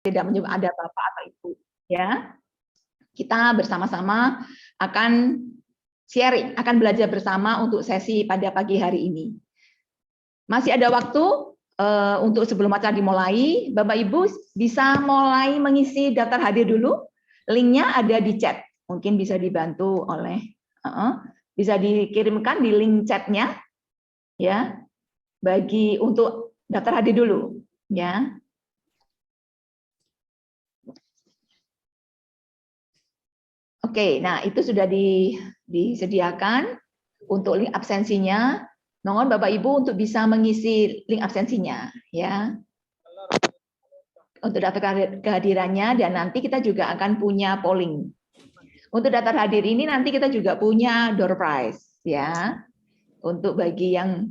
tidak menyebut ada Bapak atau Ibu, ya. Kita bersama-sama akan sharing, akan belajar bersama untuk sesi pada pagi hari ini. Masih ada waktu untuk sebelum acara dimulai, Bapak Ibu bisa mulai mengisi daftar hadir dulu. Linknya ada di chat, mungkin bisa dibantu oleh, bisa dikirimkan di link chatnya, ya, bagi untuk daftar hadir dulu, ya. Oke, nah itu sudah disediakan untuk link absensinya. Mohon Bapak Ibu untuk bisa mengisi link absensinya, ya. Untuk daftar kehadirannya, dan nanti kita juga akan punya polling. Untuk daftar hadir ini nanti kita juga punya door prize, ya, untuk bagi yang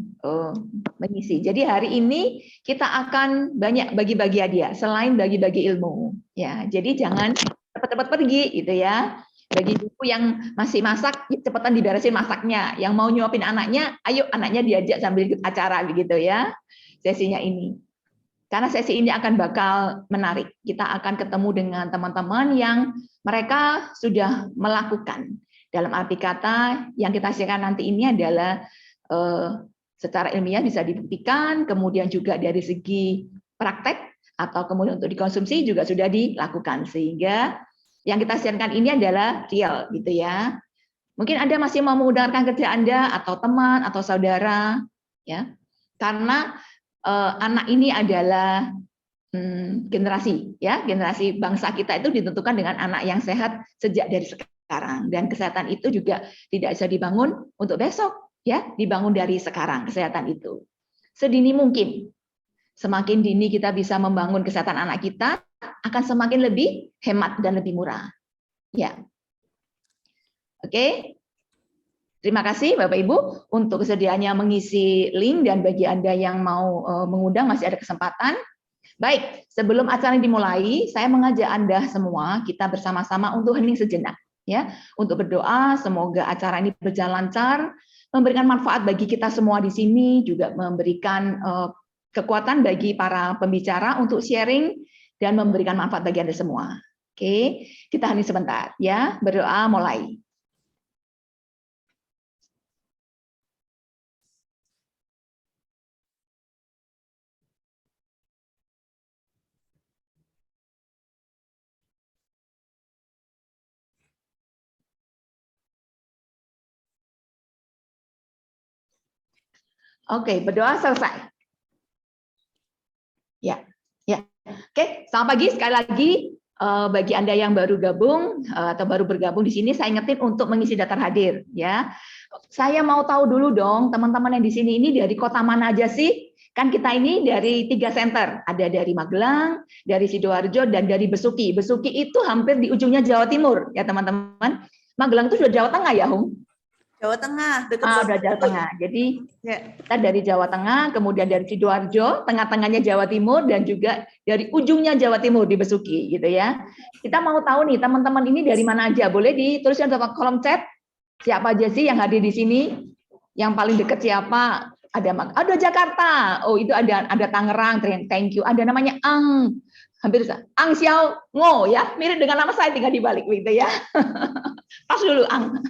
mengisi. Jadi hari ini kita akan banyak bagi-bagi hadiah selain bagi-bagi ilmu, ya. Jadi jangan cepat-cepat pergi, gitu ya. Bagi ibu yang masih masak, cepetan diberesin masaknya. Yang mau nyuapin anaknya, ayo anaknya diajak sambil ikut acara, begitu ya, sesinya ini. Karena sesi ini akan bakal menarik. Kita akan ketemu dengan teman-teman yang mereka sudah melakukan. Dalam arti kata, yang kita sharekan nanti ini adalah secara ilmiah bisa dibuktikan, kemudian juga dari segi praktek, atau kemudian untuk dikonsumsi juga sudah dilakukan. Sehingga yang kita sharekan ini adalah real, gitu ya. Mungkin Anda masih mau menggunakan kerja Anda atau teman atau saudara, ya. Karena anak ini adalah generasi, ya, generasi bangsa kita itu ditentukan dengan anak yang sehat sejak dari sekarang, dan kesehatan itu juga tidak bisa dibangun untuk besok, ya, dibangun dari sekarang kesehatan itu. Sedini mungkin. Semakin dini kita bisa membangun kesehatan anak kita, akan semakin lebih hemat dan lebih murah. Ya. Oke. Terima kasih Bapak Ibu untuk kesediaannya mengisi link, dan bagi Anda yang mau mengundang masih ada kesempatan. Baik, sebelum acara dimulai, saya mengajak Anda semua kita bersama-sama untuk hening sejenak, ya, untuk berdoa semoga acara ini berjalan lancar, memberikan manfaat bagi kita semua di sini, juga memberikan kekuatan bagi para pembicara untuk sharing dan memberikan manfaat bagi Anda semua. Oke, kita hening sebentar, ya, berdoa mulai. Oke, berdoa selesai. Ya, ya. Oke, selamat pagi sekali lagi bagi Anda yang baru gabung atau baru bergabung di sini, saya ingetin untuk mengisi daftar hadir, ya. Saya mau tahu dulu dong, teman-teman yang di sini ini dari kota mana aja sih? Kan kita ini dari 3 center, ada dari Magelang, dari Sidoarjo, dan dari Besuki. Besuki itu hampir di ujungnya Jawa Timur, ya teman-teman. Magelang itu sudah Jawa Tengah ya, Hung? Jawa Tengah, dekat udah Jawa Tengah. Jadi ya, kita dari Jawa Tengah, kemudian dari Sidoarjo, tengah-tengahnya Jawa Timur, dan juga dari ujungnya Jawa Timur di Besuki, gitu ya. Kita mau tahu nih teman-teman ini dari mana aja. Boleh dituliskan dalam kolom chat siapa aja sih yang hadir di sini? Yang paling dekat siapa? Ada Jakarta. Oh, itu ada Tangerang. Thank you. Ada namanya Ang. Hampir Ang Xiao Ngo, ya. Mirip dengan nama saya, tinggal dibalik gitu ya. Pas dulu Ang.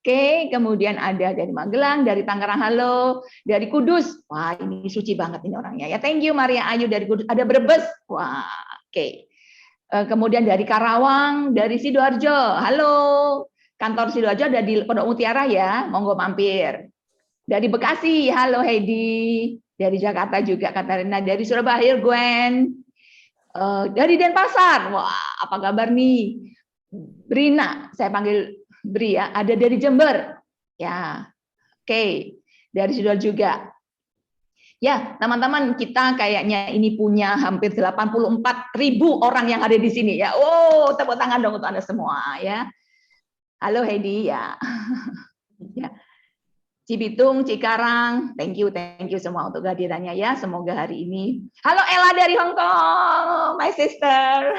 Oke, kemudian ada dari Magelang, dari Tangerang, halo, dari Kudus, wah ini suci banget ini orangnya ya, thank you Maria Ayu dari Kudus, ada Brebes, wah oke. Kemudian dari Karawang, dari Sidoarjo, halo, kantor Sidoarjo ada di Pondok Mutiara ya, monggo mampir. Dari Bekasi, halo Heidi, dari Jakarta juga Katarina, dari Surabaya Gwen, dari Denpasar, wah apa kabar nih, Brina, saya panggil Bri ya, ada dari Jember. Ya. Oke, dari Sidoarjo juga. Ya, teman-teman, kita kayaknya ini punya hampir 84.000 orang yang ada di sini ya. Oh, tepuk tangan dong untuk Anda semua ya. Halo Heidi ya. Ya. Cibitung, Cikarang, thank you semua untuk kehadirannya ya. Semoga hari ini. Halo Ella dari Hong Kong, my sister.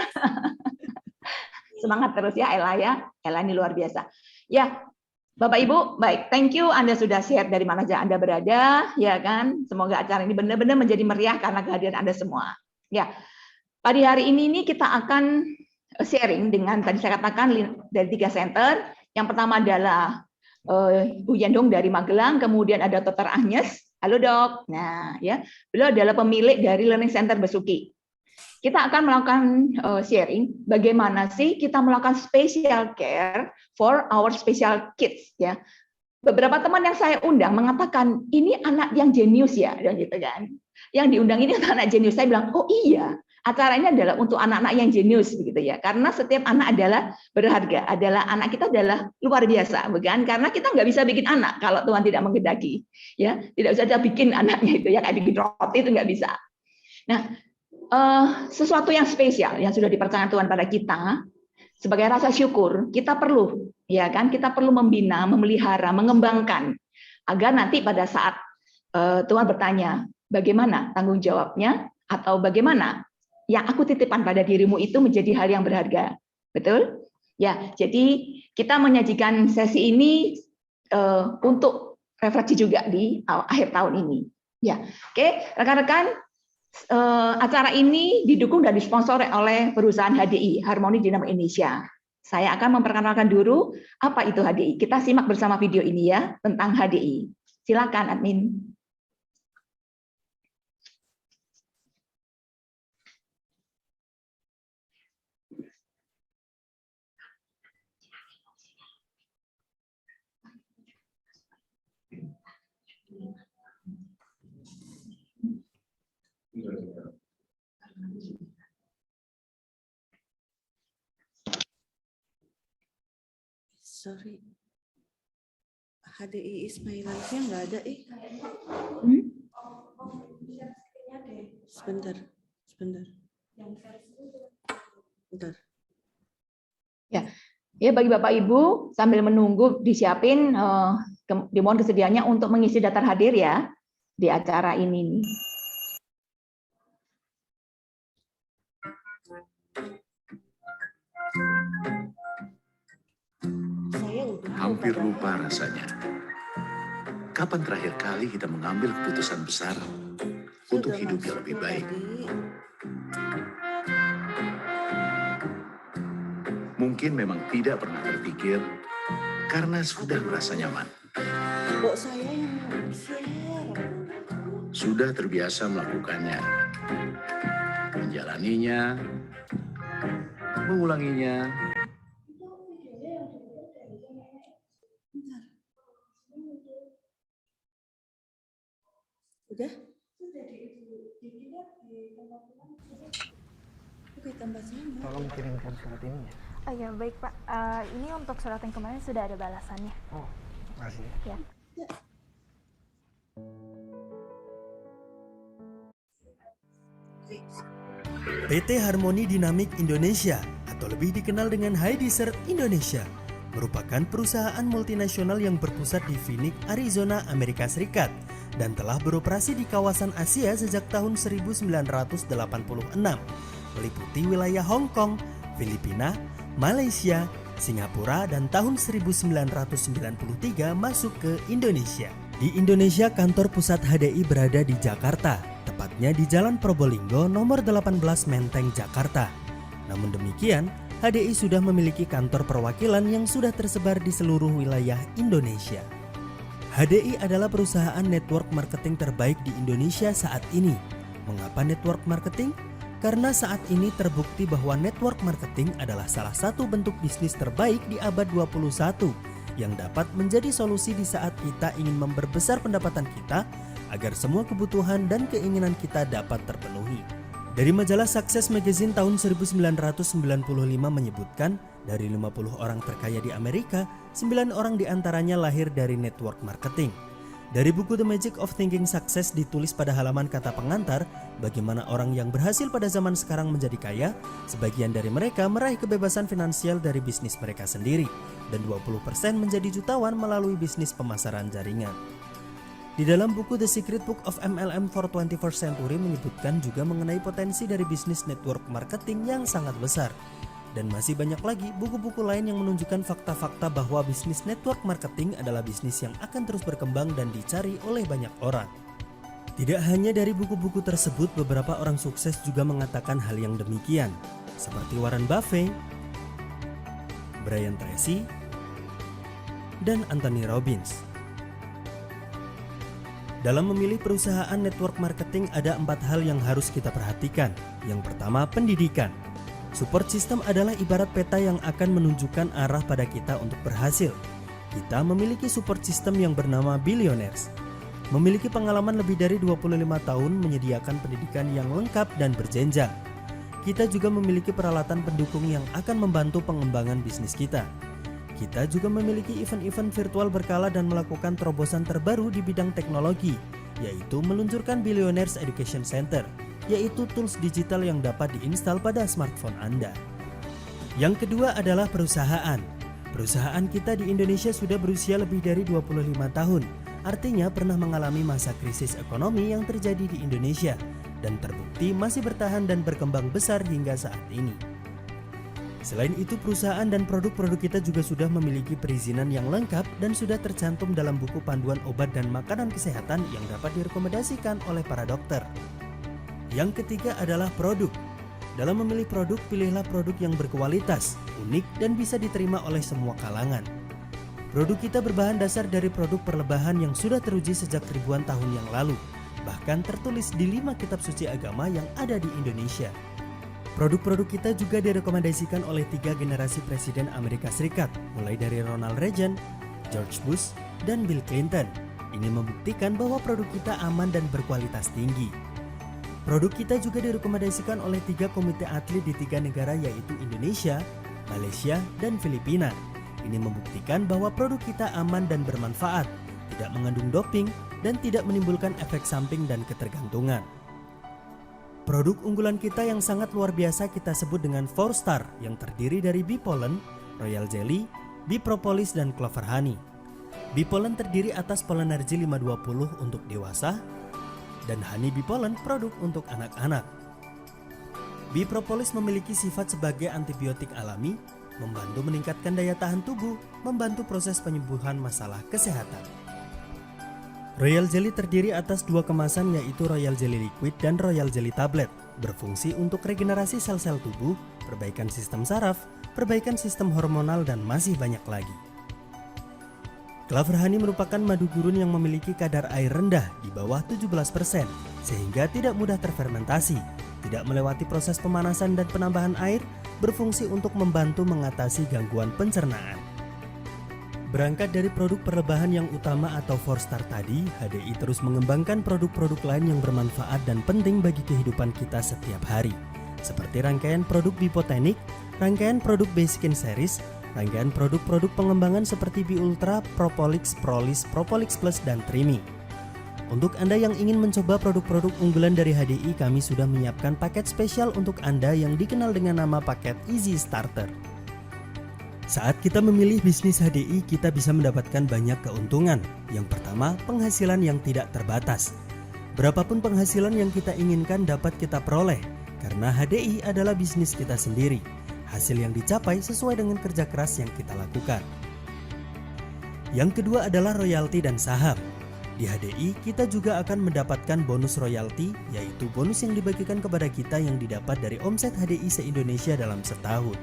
Semangat terus ya Ella ya. Ella ini luar biasa. Ya, Bapak Ibu, baik. Thank you Anda sudah share dari mana saja Anda berada, ya kan? Semoga acara ini benar-benar menjadi meriah karena kehadiran Anda semua. Ya. Pada hari ini kita akan sharing dengan tadi saya katakan dari 3 center. Yang pertama adalah Bu Yendong dari Magelang, kemudian ada Dr. Agnes. Halo Dok. Nah, ya, beliau adalah pemilik dari Learning Center Besuki. Kita akan melakukan sharing bagaimana sih kita melakukan special care for our special kids ya. Beberapa teman yang saya undang mengatakan ini anak yang jenius ya, dan gitu kan. Yang diundang ini anak jenius. Saya bilang, "Oh iya, acara ini adalah untuk anak-anak yang jenius begitu ya." Karena setiap anak adalah berharga, anak kita adalah luar biasa, bukan? Karena kita nggak bisa bikin anak kalau Tuhan tidak menghendaki. Ya, tidak bisa aja bikin anaknya itu ya kayak bikin roti itu nggak bisa. Nah, sesuatu yang spesial yang sudah dipercayakan Tuhan pada kita sebagai rasa syukur, kita perlu ya kan, kita perlu membina, memelihara, mengembangkan agar nanti pada saat Tuhan bertanya, bagaimana tanggung jawabnya atau bagaimana yang aku titipkan pada dirimu itu menjadi hal yang berharga. Betul? Ya, jadi kita menyajikan sesi ini untuk refleksi juga di akhir tahun ini. Ya, oke, rekan-rekan, acara ini didukung dan disponsori oleh perusahaan HDI, Harmoni Dynamic Indonesia. Saya akan memperkenalkan dulu apa itu HDI. Kita simak bersama video ini ya tentang HDI. Silakan admin. Sorry. HDI Ismailannya nggak ada Sebentar. Bentar. Ya, bagi Bapak Ibu sambil menunggu disiapin, dimohon kesediaannya untuk mengisi daftar hadir ya di acara ini. Hampir lupa rasanya. Kapan terakhir kali kita mengambil keputusan besar untuk hidup yang lebih baik? Mungkin memang tidak pernah terpikir karena sudah merasa nyaman. Saya yang share. Sudah terbiasa melakukannya, menjalaninya, mengulanginya. Udah? Oke, tambah sama. Tolong kirimkan surat ini ya. Oh ya, baik Pak. Ini untuk surat yang kemarin sudah ada balasannya. Oh, makasih. Ya. PT Harmoni Dynamic Indonesia atau lebih dikenal dengan HiDessert Indonesia merupakan perusahaan multinasional yang berpusat di Phoenix, Arizona, Amerika Serikat dan telah beroperasi di kawasan Asia sejak tahun 1986, meliputi wilayah Hong Kong, Filipina, Malaysia, Singapura, dan tahun 1993 masuk ke Indonesia. Di Indonesia, kantor pusat HDI berada di Jakarta, tepatnya di Jalan Probolinggo nomor 18 Menteng, Jakarta. Namun demikian, HDI sudah memiliki kantor perwakilan yang sudah tersebar di seluruh wilayah Indonesia. HDI adalah perusahaan network marketing terbaik di Indonesia saat ini. Mengapa network marketing? Karena saat ini terbukti bahwa network marketing adalah salah satu bentuk bisnis terbaik di abad 21 yang dapat menjadi solusi di saat kita ingin memperbesar pendapatan kita agar semua kebutuhan dan keinginan kita dapat terpenuhi. Dari majalah Success Magazine tahun 1995 menyebutkan dari 50 orang terkaya di Amerika, 9 orang diantaranya lahir dari network marketing. Dari buku The Magic of Thinking Success ditulis pada halaman kata pengantar, bagaimana orang yang berhasil pada zaman sekarang menjadi kaya, sebagian dari mereka meraih kebebasan finansial dari bisnis mereka sendiri, dan 20% menjadi jutawan melalui bisnis pemasaran jaringan. Di dalam buku The Secret Book of MLM for 21st Century menyebutkan juga mengenai potensi dari bisnis network marketing yang sangat besar. Dan masih banyak lagi buku-buku lain yang menunjukkan fakta-fakta bahwa bisnis network marketing adalah bisnis yang akan terus berkembang dan dicari oleh banyak orang. Tidak hanya dari buku-buku tersebut, beberapa orang sukses juga mengatakan hal yang demikian, seperti Warren Buffett, Brian Tracy, dan Anthony Robbins. Dalam memilih perusahaan network marketing ada 4 hal yang harus kita perhatikan. Yang pertama, pendidikan. Support system adalah ibarat peta yang akan menunjukkan arah pada kita untuk berhasil. Kita memiliki support system yang bernama Billionaires. Memiliki pengalaman lebih dari 25 tahun menyediakan pendidikan yang lengkap dan berjenjang. Kita juga memiliki peralatan pendukung yang akan membantu pengembangan bisnis kita. Kita juga memiliki event-event virtual berkala dan melakukan terobosan terbaru di bidang teknologi, yaitu meluncurkan Billionaires Education Center, yaitu tools digital yang dapat diinstal pada smartphone Anda. Yang kedua adalah perusahaan. Perusahaan kita di Indonesia sudah berusia lebih dari 25 tahun, artinya pernah mengalami masa krisis ekonomi yang terjadi di Indonesia, dan terbukti masih bertahan dan berkembang besar hingga saat ini. Selain itu, perusahaan dan produk-produk kita juga sudah memiliki perizinan yang lengkap dan sudah tercantum dalam buku panduan obat dan makanan kesehatan yang dapat direkomendasikan oleh para dokter. Yang ketiga adalah produk. Dalam memilih produk, pilihlah produk yang berkualitas, unik, dan bisa diterima oleh semua kalangan. Produk kita berbahan dasar dari produk perlebahan yang sudah teruji sejak ribuan tahun yang lalu, bahkan tertulis di 5 kitab suci agama yang ada di Indonesia. Produk-produk kita juga direkomendasikan oleh 3 generasi Presiden Amerika Serikat, mulai dari Ronald Reagan, George Bush, dan Bill Clinton. Ini membuktikan bahwa produk kita aman dan berkualitas tinggi. Produk kita juga direkomendasikan oleh 3 komite atlet di 3 negara, yaitu Indonesia, Malaysia, dan Filipina. Ini membuktikan bahwa produk kita aman dan bermanfaat, tidak mengandung doping, dan tidak menimbulkan efek samping dan ketergantungan. Produk unggulan kita yang sangat luar biasa kita sebut dengan 4 Star yang terdiri dari Bee Pollen, Royal Jelly, Bee Propolis, dan Clover Honey. Bee Pollen terdiri atas Pollenergy 520 untuk dewasa dan Honey Bee Pollen produk untuk anak-anak. Bee Propolis memiliki sifat sebagai antibiotik alami, membantu meningkatkan daya tahan tubuh, membantu proses penyembuhan masalah kesehatan. Royal Jelly terdiri atas 2 kemasan, yaitu Royal Jelly Liquid dan Royal Jelly Tablet, berfungsi untuk regenerasi sel-sel tubuh, perbaikan sistem saraf, perbaikan sistem hormonal, dan masih banyak lagi. Clover Honey merupakan madu gurun yang memiliki kadar air rendah di bawah 17%, sehingga tidak mudah terfermentasi, tidak melewati proses pemanasan dan penambahan air, berfungsi untuk membantu mengatasi gangguan pencernaan. Berangkat dari produk perlebahan yang utama atau 4 Star tadi, HDI terus mengembangkan produk-produk lain yang bermanfaat dan penting bagi kehidupan kita setiap hari. Seperti rangkaian produk Bipotenik, rangkaian produk Basic Series, rangkaian produk-produk pengembangan seperti Bi Ultra, Propolix, Prolis, Propolix Plus, dan Trimi. Untuk Anda yang ingin mencoba produk-produk unggulan dari HDI, kami sudah menyiapkan paket spesial untuk Anda yang dikenal dengan nama paket Easy Starter. Saat kita memilih bisnis HDI, kita bisa mendapatkan banyak keuntungan. Yang pertama, penghasilan yang tidak terbatas. Berapapun penghasilan yang kita inginkan dapat kita peroleh, karena HDI adalah bisnis kita sendiri. Hasil yang dicapai sesuai dengan kerja keras yang kita lakukan. Yang kedua adalah royalti dan saham. Di HDI, kita juga akan mendapatkan bonus royalti, yaitu bonus yang dibagikan kepada kita yang didapat dari omset HDI se-Indonesia dalam setahun.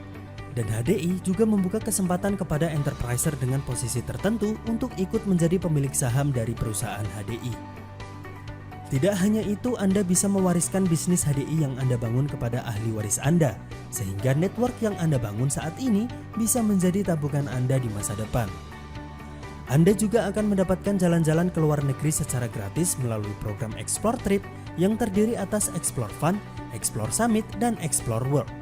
Dan HDI juga membuka kesempatan kepada enterpriser dengan posisi tertentu untuk ikut menjadi pemilik saham dari perusahaan HDI. Tidak hanya itu, Anda bisa mewariskan bisnis HDI yang Anda bangun kepada ahli waris Anda, sehingga network yang Anda bangun saat ini bisa menjadi tabungan Anda di masa depan. Anda juga akan mendapatkan jalan-jalan ke luar negeri secara gratis melalui program Explore Trip yang terdiri atas Explore Fun, Explore Summit, dan Explore World.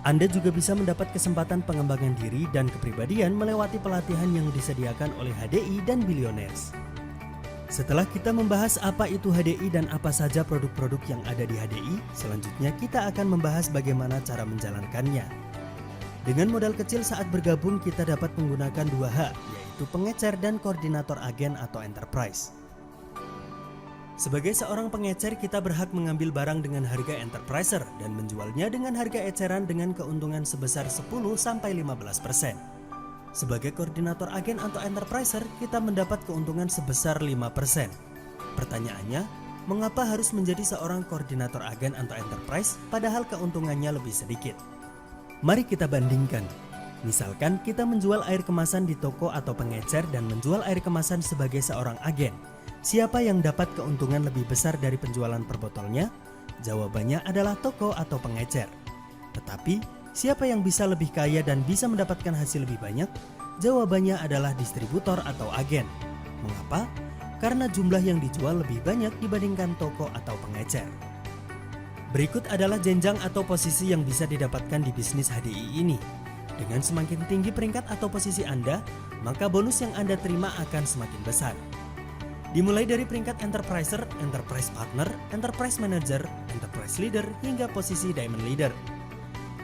Anda juga bisa mendapat kesempatan pengembangan diri dan kepribadian melewati pelatihan yang disediakan oleh HDI dan Billionaires. Setelah kita membahas apa itu HDI dan apa saja produk-produk yang ada di HDI, selanjutnya kita akan membahas bagaimana cara menjalankannya. Dengan modal kecil saat bergabung, kita dapat menggunakan 2H, yaitu pengecer dan koordinator agen atau enterprise. Sebagai seorang pengecer, kita berhak mengambil barang dengan harga enterpriser dan menjualnya dengan harga eceran dengan keuntungan sebesar 10-15%. Sebagai koordinator agen atau enterpriser, kita mendapat keuntungan sebesar 5%. Pertanyaannya, Mengapa harus menjadi seorang koordinator agen atau enterprise padahal keuntungannya lebih sedikit? Mari kita bandingkan. Misalkan kita menjual air kemasan di toko atau pengecer dan menjual air kemasan sebagai seorang agen. Siapa yang dapat keuntungan lebih besar dari penjualan per botolnya? Jawabannya adalah toko atau pengecer. Tetapi, siapa yang bisa lebih kaya dan bisa mendapatkan hasil lebih banyak? Jawabannya adalah distributor atau agen. Mengapa? Karena jumlah yang dijual lebih banyak dibandingkan toko atau pengecer. Berikut adalah jenjang atau posisi yang bisa didapatkan di bisnis HDI ini. Dengan semakin tinggi peringkat atau posisi Anda, maka bonus yang Anda terima akan semakin besar. Dimulai dari peringkat Enterpriser, Enterprise Partner, Enterprise Manager, Enterprise Leader, hingga posisi Diamond Leader.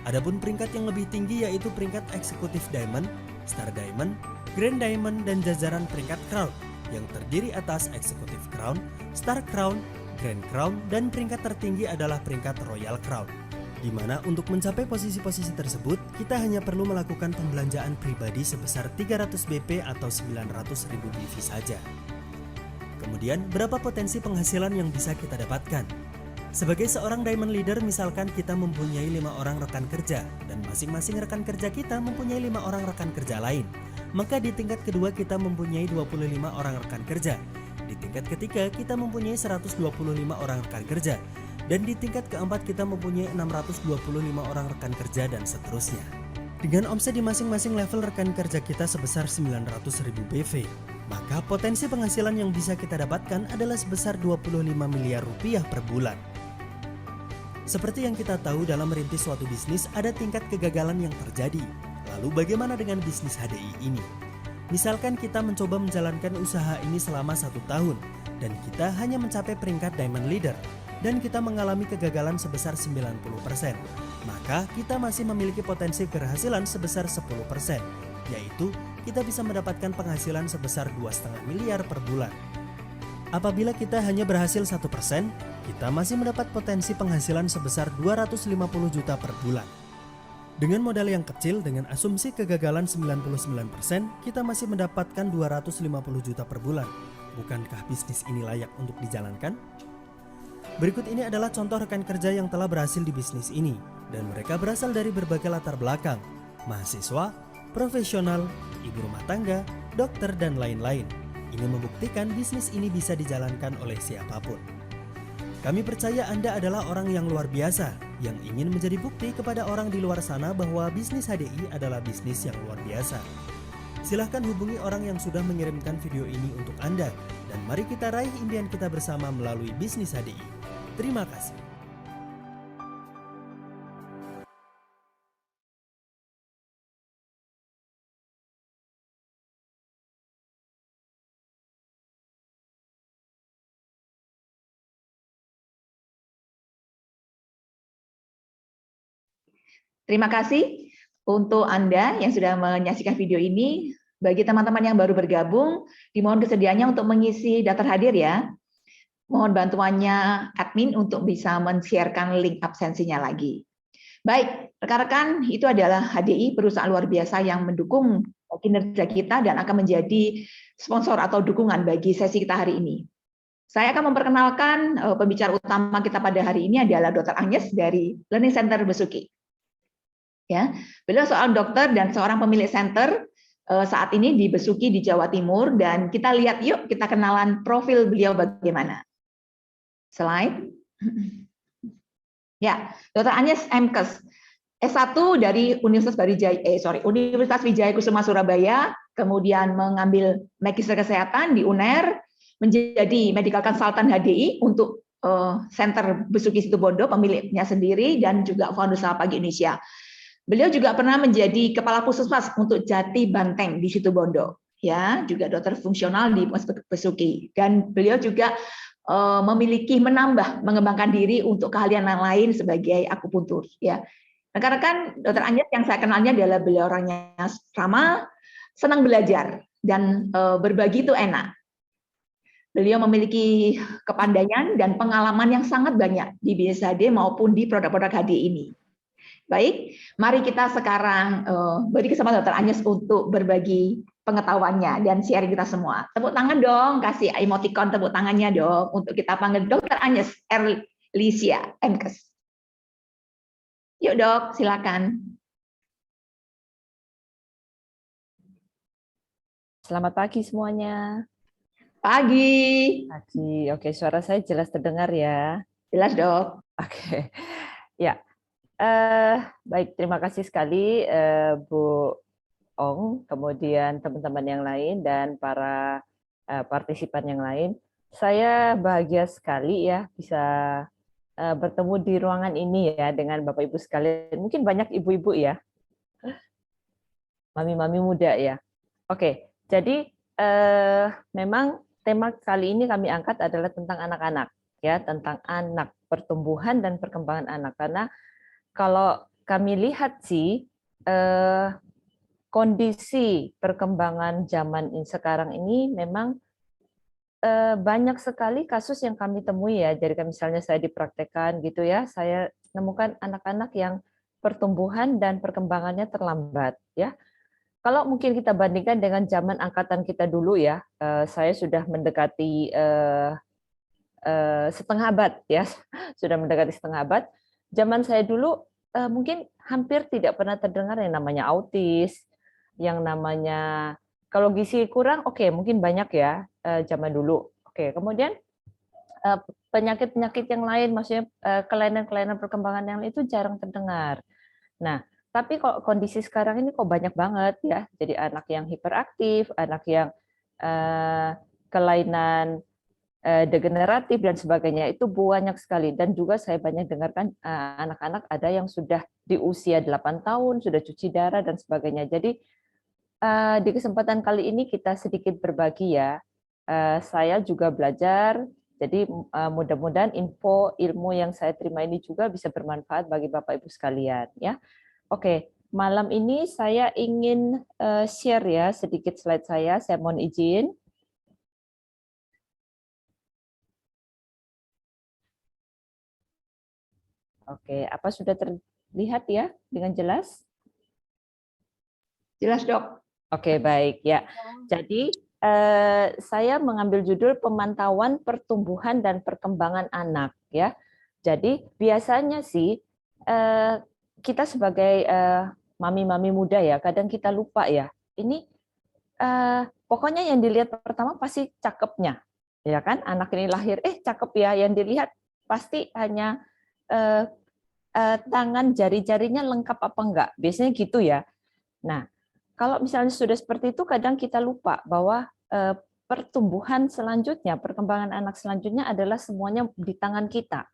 Adapun peringkat yang lebih tinggi yaitu peringkat Executive Diamond, Star Diamond, Grand Diamond, dan jajaran peringkat Crown yang terdiri atas Executive Crown, Star Crown, Grand Crown, dan peringkat tertinggi adalah peringkat Royal Crown. Di mana untuk mencapai posisi-posisi tersebut, kita hanya perlu melakukan pembelanjaan pribadi sebesar 300 BP atau 900.000 BV saja. Kemudian, berapa potensi penghasilan yang bisa kita dapatkan? Sebagai seorang Diamond Leader, misalkan kita mempunyai 5 orang rekan kerja dan masing-masing rekan kerja kita mempunyai 5 orang rekan kerja lain. Maka di tingkat kedua kita mempunyai 25 orang rekan kerja. Di tingkat ketiga kita mempunyai 125 orang rekan kerja. Dan di tingkat keempat kita mempunyai 625 orang rekan kerja dan seterusnya. Dengan omset di masing-masing level rekan kerja kita sebesar 900.000 BV, maka potensi penghasilan yang bisa kita dapatkan adalah sebesar 25 miliar rupiah per bulan. Seperti yang kita tahu dalam merintis suatu bisnis ada tingkat kegagalan yang terjadi. Lalu bagaimana dengan bisnis HDI ini? Misalkan kita mencoba menjalankan usaha ini selama 1 tahun dan kita hanya mencapai peringkat Diamond Leader dan kita mengalami kegagalan sebesar 90%, maka kita masih memiliki potensi keberhasilan sebesar 10%, yaitu kita bisa mendapatkan penghasilan sebesar 2,5 miliar per bulan. Apabila kita hanya berhasil 1%, kita masih mendapat potensi penghasilan sebesar 250 juta per bulan. Dengan modal yang kecil dengan asumsi kegagalan 99%, kita masih mendapatkan 250 juta per bulan. Bukankah bisnis ini layak untuk dijalankan? Berikut ini adalah contoh rekan kerja yang telah berhasil di bisnis ini, dan mereka berasal dari berbagai latar belakang, mahasiswa, profesional, ibu rumah tangga, dokter, dan lain-lain. Ini membuktikan bisnis ini bisa dijalankan oleh siapapun. Kami percaya Anda adalah orang yang luar biasa, yang ingin menjadi bukti kepada orang di luar sana bahwa bisnis HDI adalah bisnis yang luar biasa. Silahkan hubungi orang yang sudah mengirimkan video ini untuk Anda, dan mari kita raih impian kita bersama melalui bisnis HDI. Terima kasih. Terima kasih untuk Anda yang sudah menyaksikan video ini. Bagi teman-teman yang baru bergabung, dimohon kesediaannya untuk mengisi daftar hadir ya. Mohon bantuannya admin untuk bisa men-sharekan link absensinya lagi. Baik, rekan-rekan, itu adalah HDI, perusahaan luar biasa yang mendukung kinerja kita dan akan menjadi sponsor atau dukungan bagi sesi kita hari ini. Saya akan memperkenalkan pembicara utama kita pada hari ini adalah Dr. Agnes dari Learning Center Besuki. Ya, beliau seorang dokter dan seorang pemilik center saat ini di Besuki di Jawa Timur, dan kita lihat yuk, kita kenalan profil beliau bagaimana. Slide. Ya, Dr. Agnes MKes, S1 dari Universitas Wijaya Kusuma Surabaya, kemudian mengambil Magister Kesehatan di UNER, menjadi Medical Consultant HDI untuk Center Besuki Situbondo, pemiliknya sendiri, dan juga founder Selamat Pagi Indonesia. Beliau juga pernah menjadi kepala puskesmas untuk Jati Banteng di Situbondo, ya, juga dokter fungsional di Besuki, dan beliau juga mengembangkan diri untuk keahlian yang lain sebagai akupuntur, ya. Rekan-rekan, Dr. Agnes yang saya kenalnya adalah beliau orangnya ramah, senang belajar, dan berbagi itu enak. Beliau memiliki kepandaian dan pengalaman yang sangat banyak di bisnis HD maupun di produk-produk HD ini. Baik, mari kita sekarang beri kesempatan Dr. Agnes untuk berbagi pengetahuannya dan sharing kita semua. Tepuk tangan dong, kasih emoticon tepuk tangannya dong untuk kita panggil Dr. Agnes Erlisia Emkes. Yuk dok, silakan. Selamat pagi semuanya. Pagi. Pagi. Oke, suara saya jelas terdengar ya. Jelas dok. Oke. Ya. Baik, terima kasih sekali Bu Ong, kemudian teman-teman yang lain dan para partisipan yang lain. Saya bahagia sekali ya bisa bertemu di ruangan ini ya dengan Bapak Ibu sekalian. Mungkin banyak ibu-ibu ya. Mami-mami muda ya. Oke, jadi memang tema kali ini kami angkat adalah tentang anak-anak ya, tentang anak, pertumbuhan dan perkembangan anak. Karena kalau kami lihat sih kondisi perkembangan zaman sekarang ini memang banyak sekali kasus yang kami temui ya. Jadi misalnya saya dipraktekkan gitu ya, saya menemukan anak-anak yang pertumbuhan dan perkembangannya terlambat ya. Kalau mungkin kita bandingkan dengan zaman angkatan kita dulu ya, saya sudah mendekati setengah abad ya, sudah mendekati setengah abad. Zaman saya dulu mungkin hampir tidak pernah terdengar yang namanya autis, yang namanya kalau gizi kurang, oke, mungkin banyak ya zaman dulu. Oke, kemudian penyakit-penyakit yang lain, maksudnya kelainan-kelainan perkembangan yang lain itu jarang terdengar. Nah, tapi kok kondisi sekarang ini kok banyak banget ya. Jadi anak yang hiperaktif, anak yang kelainan degeneratif dan sebagainya itu banyak sekali. Dan juga saya banyak dengarkan anak-anak ada yang sudah di usia 8 tahun, sudah cuci darah dan sebagainya. Jadi di kesempatan kali ini kita sedikit berbagi ya. Saya juga belajar, jadi mudah-mudahan ilmu yang saya terima ini juga bisa bermanfaat bagi Bapak Ibu sekalian ya. Oke, malam ini saya ingin share ya sedikit slide saya mohon izin. Oke, apa sudah terlihat ya dengan jelas? Jelas dok. Oke, baik ya. Jadi saya mengambil judul pemantauan pertumbuhan dan perkembangan anak ya. Jadi biasanya sih kita sebagai mami-mami muda ya, kadang kita lupa ya. Ini pokoknya yang dilihat pertama pasti cakepnya, ya kan? Anak ini lahir, cakep ya. Yang dilihat pasti hanya tangan jari-jarinya lengkap apa enggak. Biasanya gitu ya. Nah, kalau misalnya sudah seperti itu, kadang kita lupa bahwa pertumbuhan selanjutnya, perkembangan anak selanjutnya adalah semuanya di tangan kita.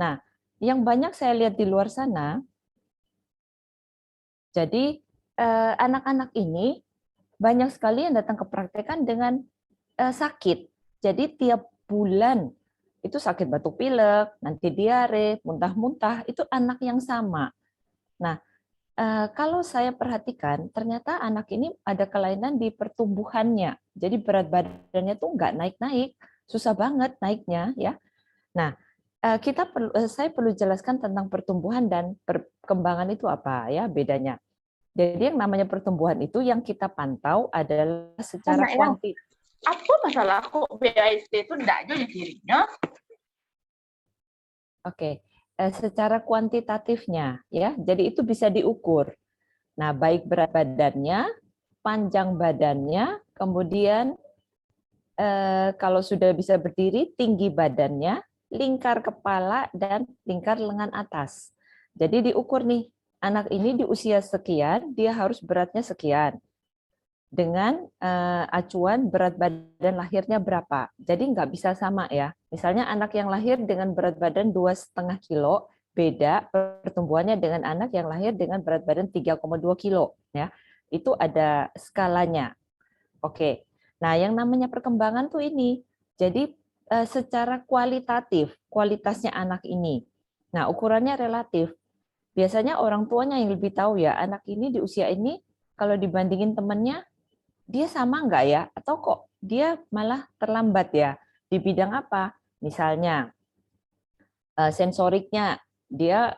Nah, yang banyak saya lihat di luar sana, jadi anak-anak ini banyak sekali yang datang ke praktekan dengan sakit. Jadi tiap bulan itu sakit batuk pilek, nanti diare, muntah-muntah, itu anak yang sama. Nah, kalau saya perhatikan, ternyata anak ini ada kelainan di pertumbuhannya. Jadi berat badannya tuh nggak naik-naik, susah banget naiknya ya. Nah, saya perlu jelaskan tentang pertumbuhan dan perkembangan itu apa ya bedanya. Jadi yang namanya pertumbuhan itu yang kita pantau adalah secara kuantitatif. Apa masalah aku BAST itu enggak aja dirinya? Oke, secara kuantitatifnya ya. Jadi itu bisa diukur. Nah, baik berat badannya, panjang badannya, kemudian kalau sudah bisa berdiri, tinggi badannya, lingkar kepala dan lingkar lengan atas. Jadi diukur nih, anak ini di usia sekian, dia harus beratnya sekian. Dengan acuan berat badan lahirnya berapa. Jadi nggak bisa sama ya. Misalnya anak yang lahir dengan berat badan 2,5 kilo, beda pertumbuhannya dengan anak yang lahir dengan berat badan 3,2 kilo. Ya. Itu ada skalanya. Oke. Nah, yang namanya perkembangan tuh ini. Jadi secara kualitatif, kualitasnya anak ini. Nah, ukurannya relatif. Biasanya orang tuanya yang lebih tahu ya, anak ini di usia ini kalau dibandingin temannya, dia sama nggak ya? Atau kok dia malah terlambat ya? Di bidang apa? Misalnya sensoriknya, dia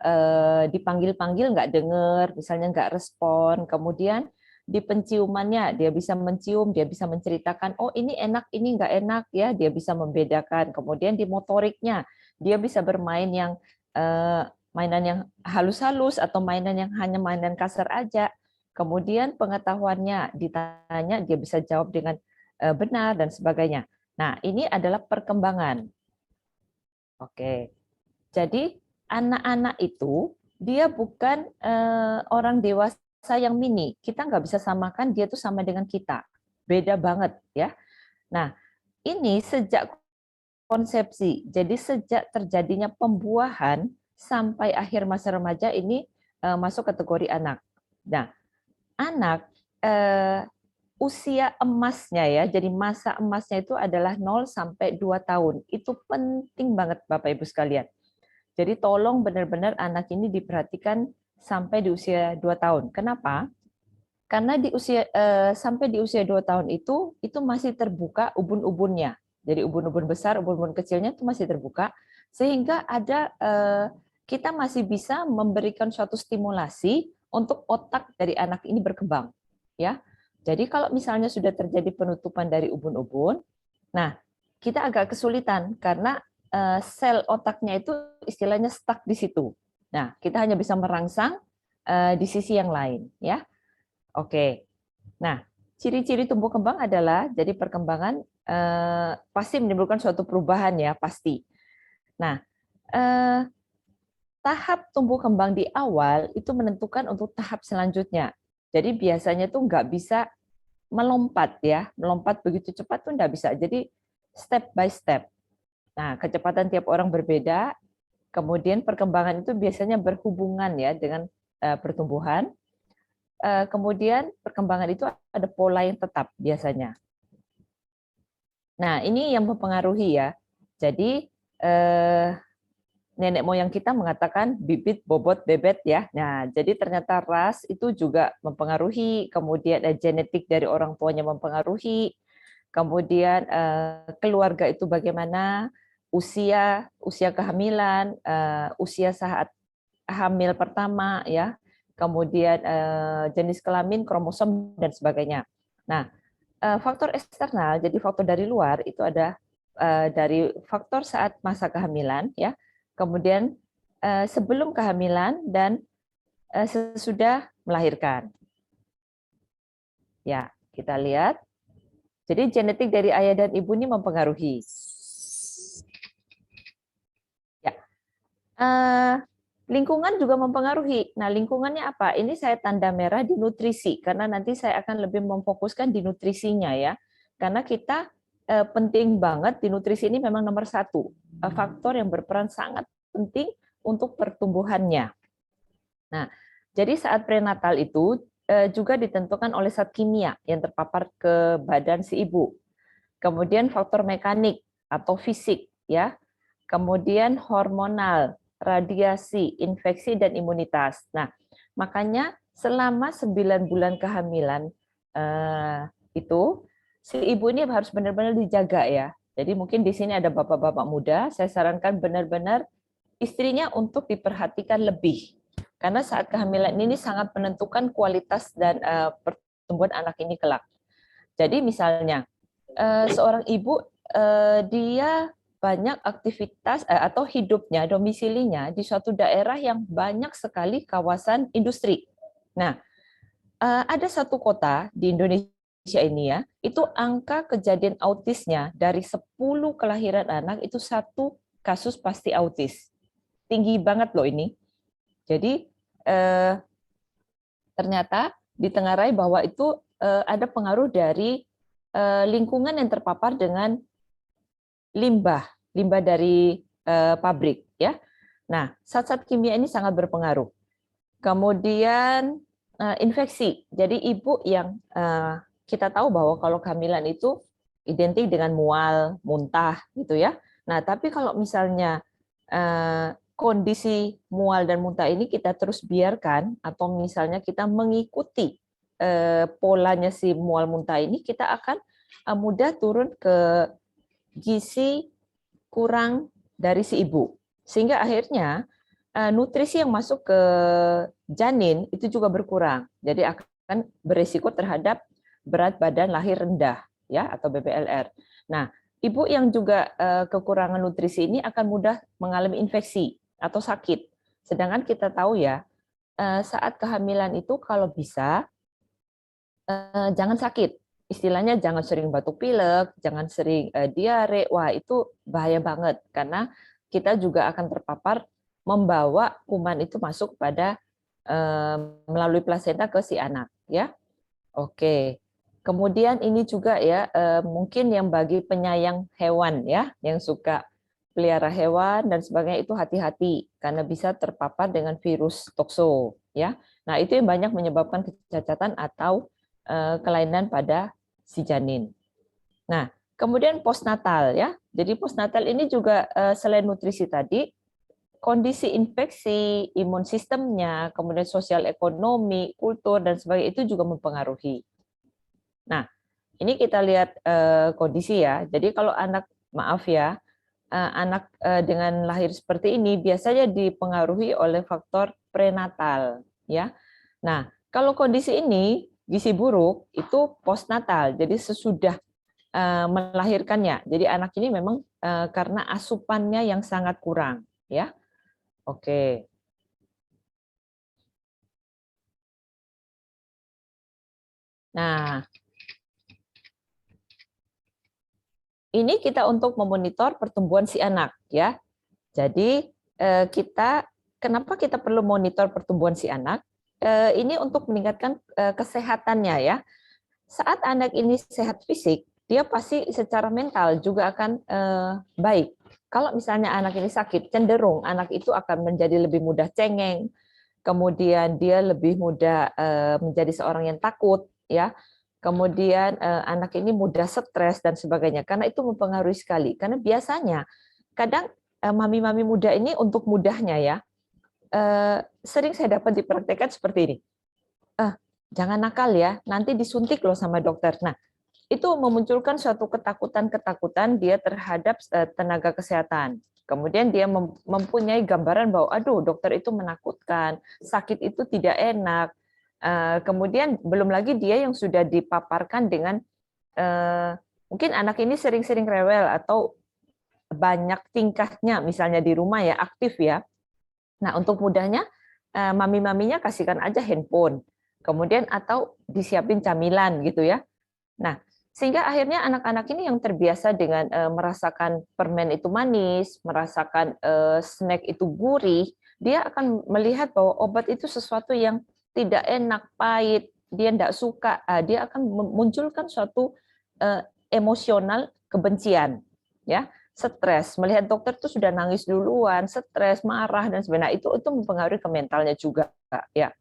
dipanggil-panggil nggak dengar, misalnya nggak respon. Kemudian di penciumannya, dia bisa mencium, dia bisa menceritakan, oh ini enak, ini nggak enak, ya, dia bisa membedakan. Kemudian di motoriknya, dia bisa bermain yang mainan yang halus-halus atau mainan yang hanya mainan kasar aja. Kemudian pengetahuannya ditanya, dia bisa jawab dengan benar dan sebagainya. Nah, ini adalah perkembangan. Oke, jadi anak-anak itu dia bukan orang dewasa yang mini. Kita nggak bisa samakan dia tuh sama dengan kita. Beda banget ya. Nah, ini sejak konsepsi. Jadi sejak terjadinya pembuahan sampai akhir masa remaja ini masuk kategori anak. Nah, anak usia emasnya ya. Jadi masa emasnya itu adalah 0 sampai 2 tahun. Itu penting banget Bapak Ibu sekalian. Jadi tolong benar-benar anak ini diperhatikan sampai di usia 2 tahun. Kenapa? Karena di usia sampai di usia 2 tahun itu masih terbuka ubun-ubunnya. Jadi ubun-ubun besar, ubun-ubun kecilnya itu masih terbuka, sehingga ada kita masih bisa memberikan suatu stimulasi untuk otak dari anak ini berkembang. Ya, jadi kalau misalnya sudah terjadi penutupan dari ubun-ubun, nah kita agak kesulitan karena sel otaknya itu istilahnya stuck di situ. Nah, kita hanya bisa merangsang di sisi yang lain, ya. Oke. Nah, ciri-ciri tumbuh kembang adalah jadi perkembangan pasti menimbulkan suatu perubahan ya, pasti. Nah, tahap tumbuh kembang di awal itu menentukan untuk tahap selanjutnya. Jadi biasanya tuh nggak bisa melompat ya, melompat begitu cepat tuh nggak bisa. Jadi step by step. Nah, kecepatan tiap orang berbeda. Kemudian perkembangan itu biasanya berhubungan ya dengan pertumbuhan. Kemudian perkembangan itu ada pola yang tetap biasanya. Nah, ini yang mempengaruhi ya. Jadi nenek moyang kita mengatakan bibit, bobot, bebet ya. Nah, jadi ternyata ras itu juga mempengaruhi, kemudian genetik dari orang tuanya mempengaruhi, kemudian keluarga itu bagaimana, usia kehamilan, usia saat hamil pertama ya, kemudian jenis kelamin, kromosom dan sebagainya. Nah, faktor eksternal, jadi faktor dari luar itu ada dari faktor saat masa kehamilan ya, kemudian sebelum kehamilan dan sesudah melahirkan. Ya, kita lihat. Jadi genetik dari ayah dan ibu ini mempengaruhi. Ya, lingkungan juga mempengaruhi. Nah, lingkungannya apa? Ini saya tanda merah di nutrisi, karena nanti saya akan lebih memfokuskan di nutrisinya ya. Karena kita penting banget di nutrisi ini memang nomor 1. Faktor yang berperan sangat penting untuk pertumbuhannya. Nah, jadi saat prenatal itu juga ditentukan oleh zat kimia yang terpapar ke badan si ibu. Kemudian faktor mekanik atau fisik ya. Kemudian hormonal, radiasi, infeksi dan imunitas. Nah, makanya selama 9 bulan kehamilan itu si ibu ini harus benar-benar dijaga ya. Jadi mungkin di sini ada bapak-bapak muda, saya sarankan benar-benar istrinya untuk diperhatikan lebih. Karena saat kehamilan ini sangat menentukan kualitas dan pertumbuhan anak ini kelak. Jadi misalnya seorang ibu dia banyak aktivitas atau hidupnya, domisilinya di suatu daerah yang banyak sekali kawasan industri. Nah, ada satu kota di Indonesia ini ya, itu angka kejadian autisnya dari 10 kelahiran anak itu 1 kasus pasti autis. Tinggi banget loh ini. Jadi ternyata ditengarai bahwa itu ada pengaruh dari lingkungan yang terpapar dengan limbah dari pabrik ya. Nah, zat-zat kimia ini sangat berpengaruh. Kemudian infeksi. Jadi ibu yang kita tahu bahwa kalau kehamilan itu identik dengan mual, muntah gitu ya. Nah, tapi kalau misalnya kondisi mual dan muntah ini kita terus biarkan atau misalnya kita mengikuti polanya si mual muntah ini, kita akan mudah turun ke gizi kurang dari si ibu. Sehingga akhirnya nutrisi yang masuk ke janin itu juga berkurang. Jadi akan akan berisiko terhadap berat badan lahir rendah ya atau BBLR. Nah, ibu yang juga kekurangan nutrisi ini akan mudah mengalami infeksi atau sakit. Sedangkan kita tahu ya, saat kehamilan itu kalau bisa jangan sakit. Istilahnya jangan sering batuk pilek, jangan sering diare. Wah, itu bahaya banget karena kita juga akan terpapar membawa kuman itu masuk pada melalui plasenta ke si anak ya. Oke. Kemudian ini juga ya mungkin yang bagi penyayang hewan ya, yang suka pelihara hewan dan sebagainya itu hati-hati karena bisa terpapar dengan virus tokso ya. Nah, itu yang banyak menyebabkan kecacatan atau kelainan pada si janin. Nah, kemudian postnatal ya. Jadi postnatal ini juga selain nutrisi tadi, kondisi infeksi, imun sistemnya, kemudian sosial ekonomi, kultur dan sebagainya itu juga mempengaruhi. Nah, ini kita lihat kondisi ya. Jadi kalau anak, maaf ya, anak dengan lahir seperti ini biasanya dipengaruhi oleh faktor prenatal ya. Nah, kalau kondisi ini gizi buruk itu postnatal. Jadi sesudah melahirkannya. Jadi anak ini memang karena asupannya yang sangat kurang ya. Oke. Nah, ini kita untuk memonitor pertumbuhan si anak ya. Jadi kenapa kita perlu monitor pertumbuhan si anak? Ini untuk meningkatkan kesehatannya ya. Saat anak ini sehat fisik, dia pasti secara mental juga akan baik. Kalau misalnya anak ini sakit, cenderung anak itu akan menjadi lebih mudah cengeng, kemudian dia lebih mudah menjadi seorang yang takut ya. Kemudian anak ini mudah stres dan sebagainya, karena itu mempengaruhi sekali. Karena biasanya kadang mami-mami muda ini untuk mudahnya ya, sering saya dapat dipraktekkan seperti ini. Jangan nakal ya, nanti disuntik loh sama dokter. Nah, itu memunculkan suatu ketakutan-ketakutan dia terhadap tenaga kesehatan. Kemudian dia mempunyai gambaran bahwa, aduh dokter itu menakutkan, sakit itu tidak enak. Kemudian belum lagi dia yang sudah dipaparkan dengan mungkin anak ini sering-sering rewel atau banyak tingkahnya misalnya di rumah ya, aktif ya. Nah, untuk mudahnya mami-maminya kasihkan aja handphone. Kemudian atau disiapin camilan gitu ya. Nah, sehingga akhirnya anak-anak ini yang terbiasa dengan merasakan permen itu manis, merasakan snack itu gurih, dia akan melihat bahwa obat itu sesuatu yang tidak enak, pahit, dia tidak suka, dia akan memunculkan suatu emosional kebencian, ya, stres. Melihat dokter itu sudah nangis duluan, stres, marah dan sebagainya. Itu mempengaruhi ke mentalnya juga, ya.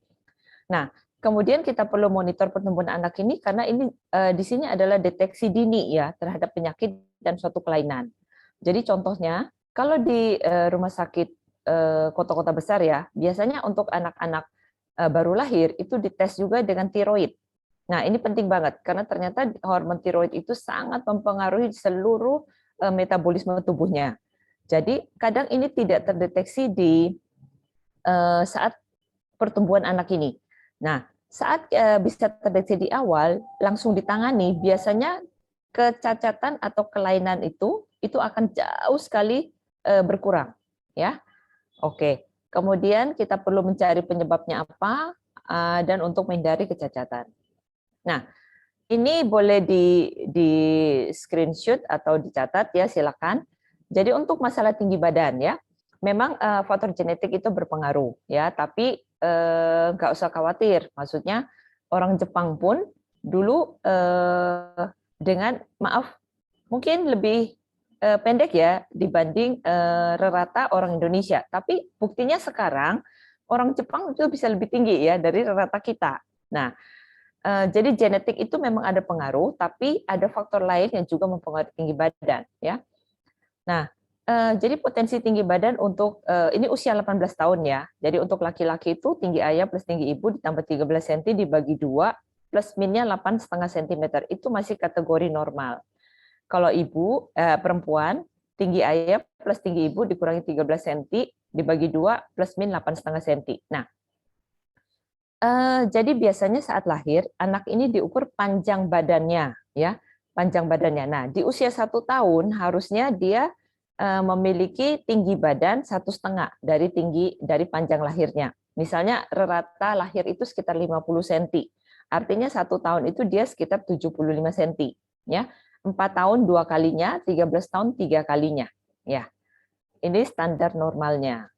Nah, kemudian kita perlu monitor pertumbuhan anak ini karena ini di sini adalah deteksi dini ya terhadap penyakit dan suatu kelainan. Jadi contohnya kalau di rumah sakit kota-kota besar ya, biasanya untuk anak-anak baru lahir itu dites juga dengan tiroid. Nah, ini penting banget karena ternyata hormon tiroid itu sangat mempengaruhi seluruh metabolisme tubuhnya. Jadi kadang ini tidak terdeteksi di saat pertumbuhan anak ini. Nah, saat bisa terdeteksi di awal, langsung ditangani, biasanya kecacatan atau kelainan itu akan jauh sekali berkurang, ya. Oke. Kemudian kita perlu mencari penyebabnya apa dan untuk menghindari kecacatan. Nah, ini boleh di screenshot atau dicatat ya, silakan. Jadi untuk masalah tinggi badan ya, memang faktor genetik itu berpengaruh ya, tapi nggak usah khawatir. Maksudnya orang Jepang pun dulu dengan mungkin lebih pendek ya dibanding rata orang Indonesia. Tapi buktinya sekarang orang Jepang itu bisa lebih tinggi ya dari rata kita. Nah, jadi genetik itu memang ada pengaruh, tapi ada faktor lain yang juga mempengaruhi tinggi badan ya. Nah, jadi potensi tinggi badan untuk ini usia 18 tahun ya. Jadi untuk laki-laki itu tinggi ayah plus tinggi ibu ditambah 13 cm dibagi 2 plus minnya 8,5 cm itu masih kategori normal. Kalau ibu perempuan tinggi ayah plus tinggi ibu dikurangi 13 cm dibagi 2 plus min 8,5 cm. Nah, Jadi biasanya saat lahir anak ini diukur panjang badannya, ya, panjang badannya. Nah, di usia 1 tahun harusnya dia memiliki tinggi badan 1,5 dari panjang lahirnya. Misalnya rata lahir itu sekitar 50 cm. Artinya 1 tahun itu dia sekitar 75 cm. Ya, 4 tahun 2 kalinya, 13 tahun 3 kalinya. Ya, ini standar normalnya.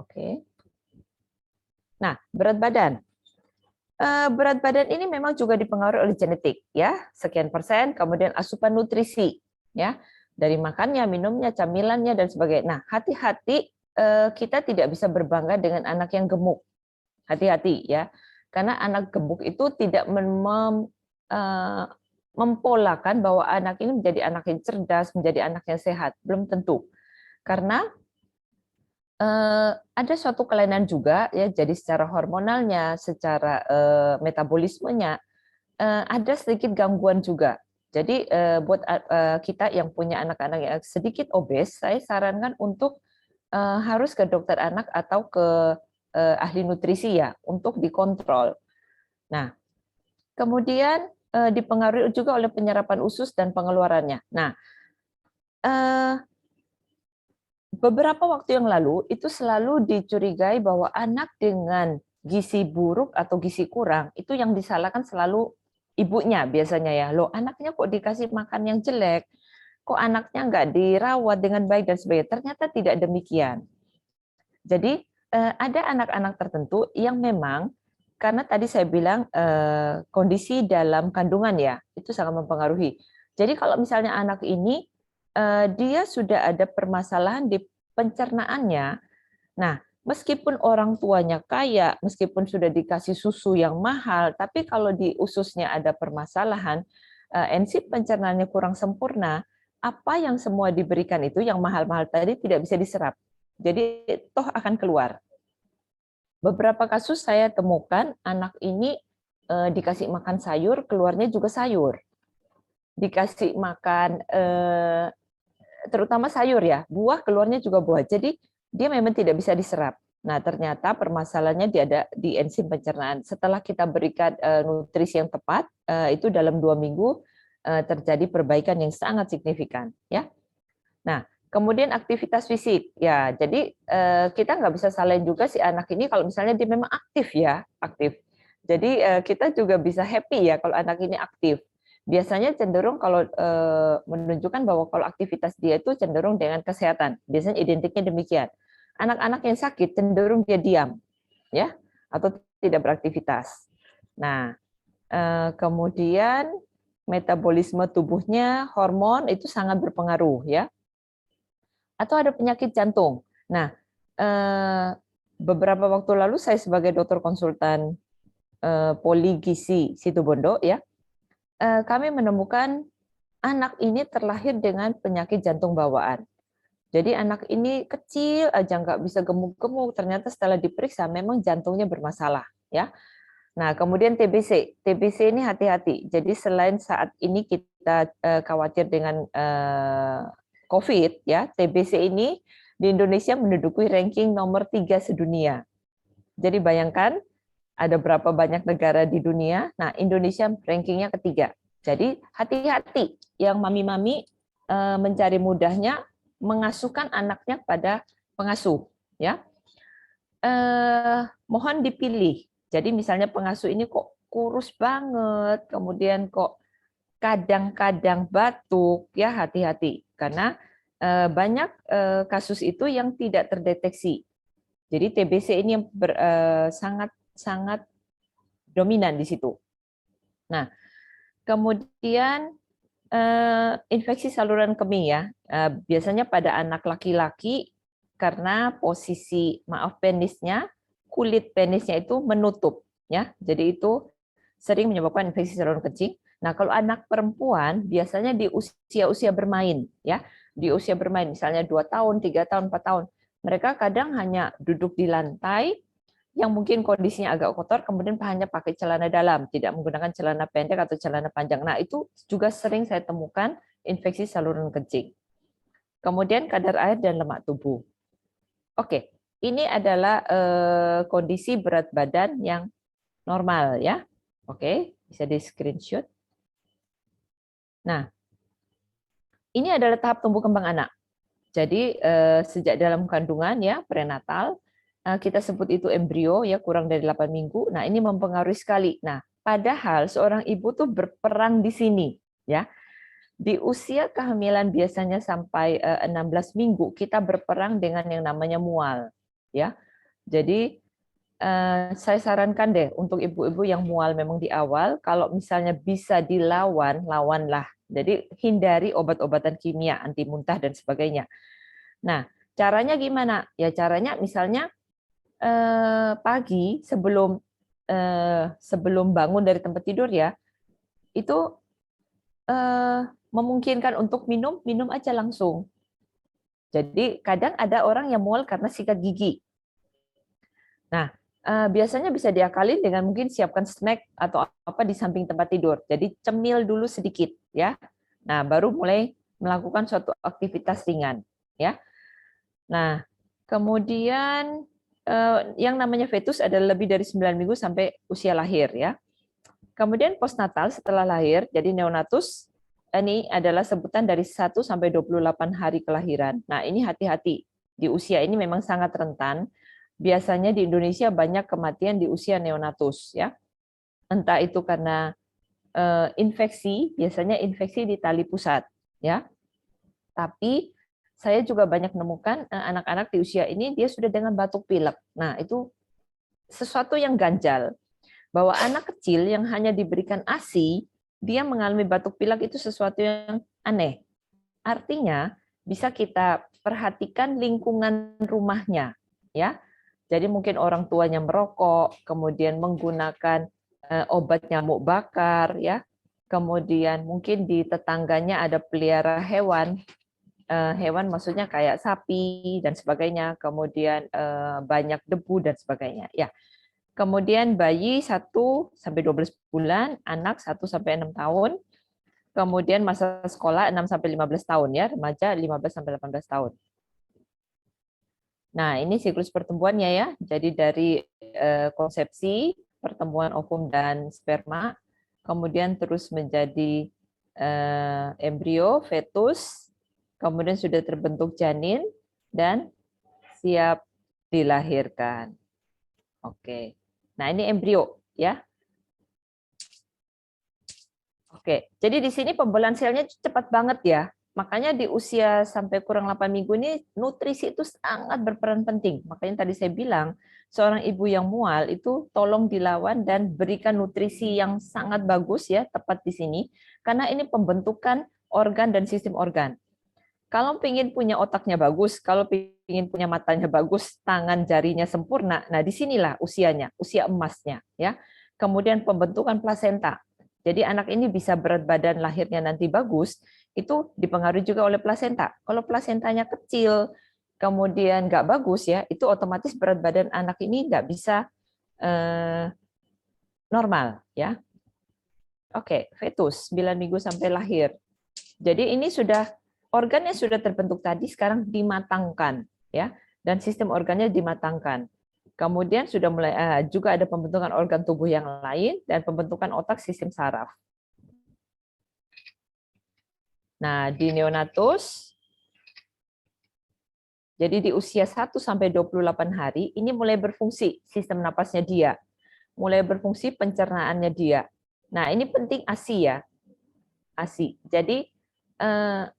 Oke. Nah, berat badan. Berat badan ini memang juga dipengaruhi oleh genetik, ya, sekian persen. Kemudian asupan nutrisi, ya, dari makannya, minumnya, camilannya dan sebagainya. Nah, hati-hati kita tidak bisa berbangga dengan anak yang gemuk. Hati-hati, ya, karena anak gemuk itu tidak mempolakan bahwa anak ini menjadi anak yang cerdas, menjadi anak yang sehat. Belum tentu, karena ada suatu kelainan juga, ya, jadi secara hormonalnya, secara metabolismenya ada sedikit gangguan juga. Jadi buat kita yang punya anak-anak yang sedikit obes, saya sarankan untuk harus ke dokter anak atau ke ahli nutrisi, ya, untuk dikontrol. Nah, kemudian dipengaruhi juga oleh penyerapan usus dan pengeluarannya. Nah, beberapa waktu yang lalu itu selalu dicurigai bahwa anak dengan gizi buruk atau gizi kurang itu yang disalahkan selalu ibunya biasanya, ya. Loh, anaknya kok dikasih makan yang jelek, kok anaknya nggak dirawat dengan baik dan sebagainya. Ternyata tidak demikian. Jadi ada anak-anak tertentu yang memang karena tadi saya bilang kondisi dalam kandungan, ya, itu sangat mempengaruhi. Jadi kalau misalnya anak ini dia sudah ada permasalahan di pencernaannya. Nah, meskipun orang tuanya kaya, meskipun sudah dikasih susu yang mahal, tapi kalau di ususnya ada permasalahan, enzim pencernaannya kurang sempurna, apa yang semua diberikan itu yang mahal-mahal tadi tidak bisa diserap. Jadi toh akan keluar. Beberapa kasus saya temukan anak ini dikasih makan sayur, keluarnya juga sayur. Dikasih makan terutama sayur, ya, buah keluarnya juga buah. Jadi dia memang tidak bisa diserap. Nah, ternyata permasalahannya di enzim pencernaan. Setelah kita berikan nutrisi yang tepat, itu dalam 2 minggu terjadi perbaikan yang sangat signifikan, ya. Nah, kemudian aktivitas fisik, ya. Jadi kita nggak bisa salahin juga si anak ini kalau misalnya dia memang aktif, ya, aktif. Jadi kita juga bisa happy, ya, kalau anak ini aktif. Biasanya cenderung kalau menunjukkan bahwa kalau aktivitas dia itu cenderung dengan kesehatan. Biasanya identiknya demikian. Anak-anak yang sakit cenderung dia diam, ya, atau tidak beraktivitas. Nah, kemudian metabolisme tubuhnya, hormon itu sangat berpengaruh, ya. Atau ada penyakit jantung. Nah, beberapa waktu lalu saya sebagai dokter konsultan Poligisi Situbondo, ya, kami menemukan anak ini terlahir dengan penyakit jantung bawaan. Jadi anak ini kecil aja nggak bisa gemuk-gemuk, ternyata setelah diperiksa memang jantungnya bermasalah, ya. Nah, kemudian TBC. TBC ini hati-hati. Jadi selain saat ini kita khawatir dengan COVID, ya, TBC ini di Indonesia menduduki ranking nomor 3 sedunia. Jadi bayangkan ada berapa banyak negara di dunia. Nah, Indonesia rankingnya ketiga. Jadi hati-hati yang mami-mami mencari mudahnya mengasuhkan anaknya pada pengasuh, ya. Mohon dipilih. Jadi misalnya pengasuh ini kok kurus banget, kemudian kok kadang-kadang batuk, ya, hati-hati karena banyak kasus itu yang tidak terdeteksi. Jadi TBC ini yang sangat dominan di situ. Nah, kemudian infeksi saluran kemih, ya, biasanya pada anak laki-laki karena posisi penisnya, kulit penisnya itu menutup, ya, jadi itu sering menyebabkan infeksi saluran kencing. Nah, kalau anak perempuan biasanya di usia bermain, ya, di usia bermain misalnya 2 tahun, 3 tahun, 4 tahun, mereka kadang hanya duduk di lantai yang mungkin kondisinya agak kotor, kemudian hanya pakai celana dalam, tidak menggunakan celana pendek atau celana panjang. Nah, itu juga sering saya temukan infeksi saluran kencing. Kemudian kadar air dan lemak tubuh. Oke, ini adalah kondisi berat badan yang normal ya. Oke, bisa di screenshot. Nah, ini adalah tahap tumbuh kembang anak. Jadi sejak dalam kandungan ya, prenatal, kita sebut itu embrio ya, kurang dari 8 minggu. Nah, ini mempengaruhi sekali. Nah, padahal seorang ibu tuh berperan di sini ya. Di usia kehamilan biasanya sampai 16 minggu kita berperang dengan yang namanya mual ya. Jadi saya sarankan deh untuk ibu-ibu yang mual memang di awal, kalau misalnya bisa dilawan, lawanlah. Jadi hindari obat-obatan kimia, anti muntah dan sebagainya. Nah, caranya gimana? Ya caranya misalnya pagi sebelum bangun dari tempat tidur ya, itu memungkinkan untuk minum aja langsung. Jadi kadang ada orang yang mual karena sikat gigi. Nah, biasanya bisa diakalin dengan mungkin siapkan snack atau apa di samping tempat tidur. Jadi cemil dulu sedikit ya. Nah, baru mulai melakukan suatu aktivitas ringan ya. Nah, kemudian yang namanya fetus adalah lebih dari 9 minggu sampai usia lahir ya. Kemudian postnatal setelah lahir, jadi neonatus ini adalah sebutan dari 1 sampai 28 hari kelahiran. Nah, ini hati-hati. Di usia ini memang sangat rentan. Biasanya di Indonesia banyak kematian di usia neonatus ya. Entah itu karena infeksi, biasanya infeksi di tali pusat ya. Tapi saya juga banyak menemukan anak-anak di usia ini dia sudah dengan batuk pilek. Nah, itu sesuatu yang ganjal. Bahwa anak kecil yang hanya diberikan ASI, dia mengalami batuk pilek itu sesuatu yang aneh. Artinya, bisa kita perhatikan lingkungan rumahnya, ya. Jadi mungkin orang tuanya merokok, kemudian menggunakan obat nyamuk bakar, ya. Kemudian mungkin di tetangganya ada pelihara hewan, hewan maksudnya kayak sapi dan sebagainya, kemudian banyak debu dan sebagainya, ya. Kemudian bayi 1 sampai 12 bulan, anak 1 sampai 6 tahun. Kemudian masa sekolah 6 sampai 15 tahun ya, remaja 15 sampai 18 tahun. Nah, ini siklus pertumbuhannya ya. Jadi dari konsepsi, pertemuan ovum dan sperma, kemudian terus menjadi embrio, fetus, kemudian sudah terbentuk janin dan siap dilahirkan. Oke. Nah, ini embrio ya. Oke, jadi di sini pembekuan selnya cepat banget ya. Makanya di usia sampai kurang 8 minggu ini nutrisi itu sangat berperan penting. Makanya tadi saya bilang, seorang ibu yang mual itu tolong dilawan dan berikan nutrisi yang sangat bagus ya, tepat di sini. Karena ini pembentukan organ dan sistem organ. Kalau ingin punya otaknya bagus, kalau ingin punya matanya bagus, tangan jarinya sempurna, nah disinilah usianya, usia emasnya, ya. Kemudian pembentukan plasenta. Jadi anak ini bisa berat badan lahirnya nanti bagus, itu dipengaruhi juga oleh plasenta. Kalau plasentanya kecil, kemudian nggak bagus ya, itu otomatis berat badan anak ini nggak bisa normal, ya. Oke, fetus 9 minggu sampai lahir. Jadi ini sudah organnya sudah terbentuk tadi, sekarang dimatangkan, ya, dan sistem organnya dimatangkan. Kemudian sudah mulai juga ada pembentukan organ tubuh yang lain dan pembentukan otak sistem saraf. Nah, di neonatus, jadi di usia 1 sampai 28 hari ini mulai berfungsi sistem napasnya dia, mulai berfungsi pencernaannya dia. Nah, ini penting ASI ya, ASI. Jadi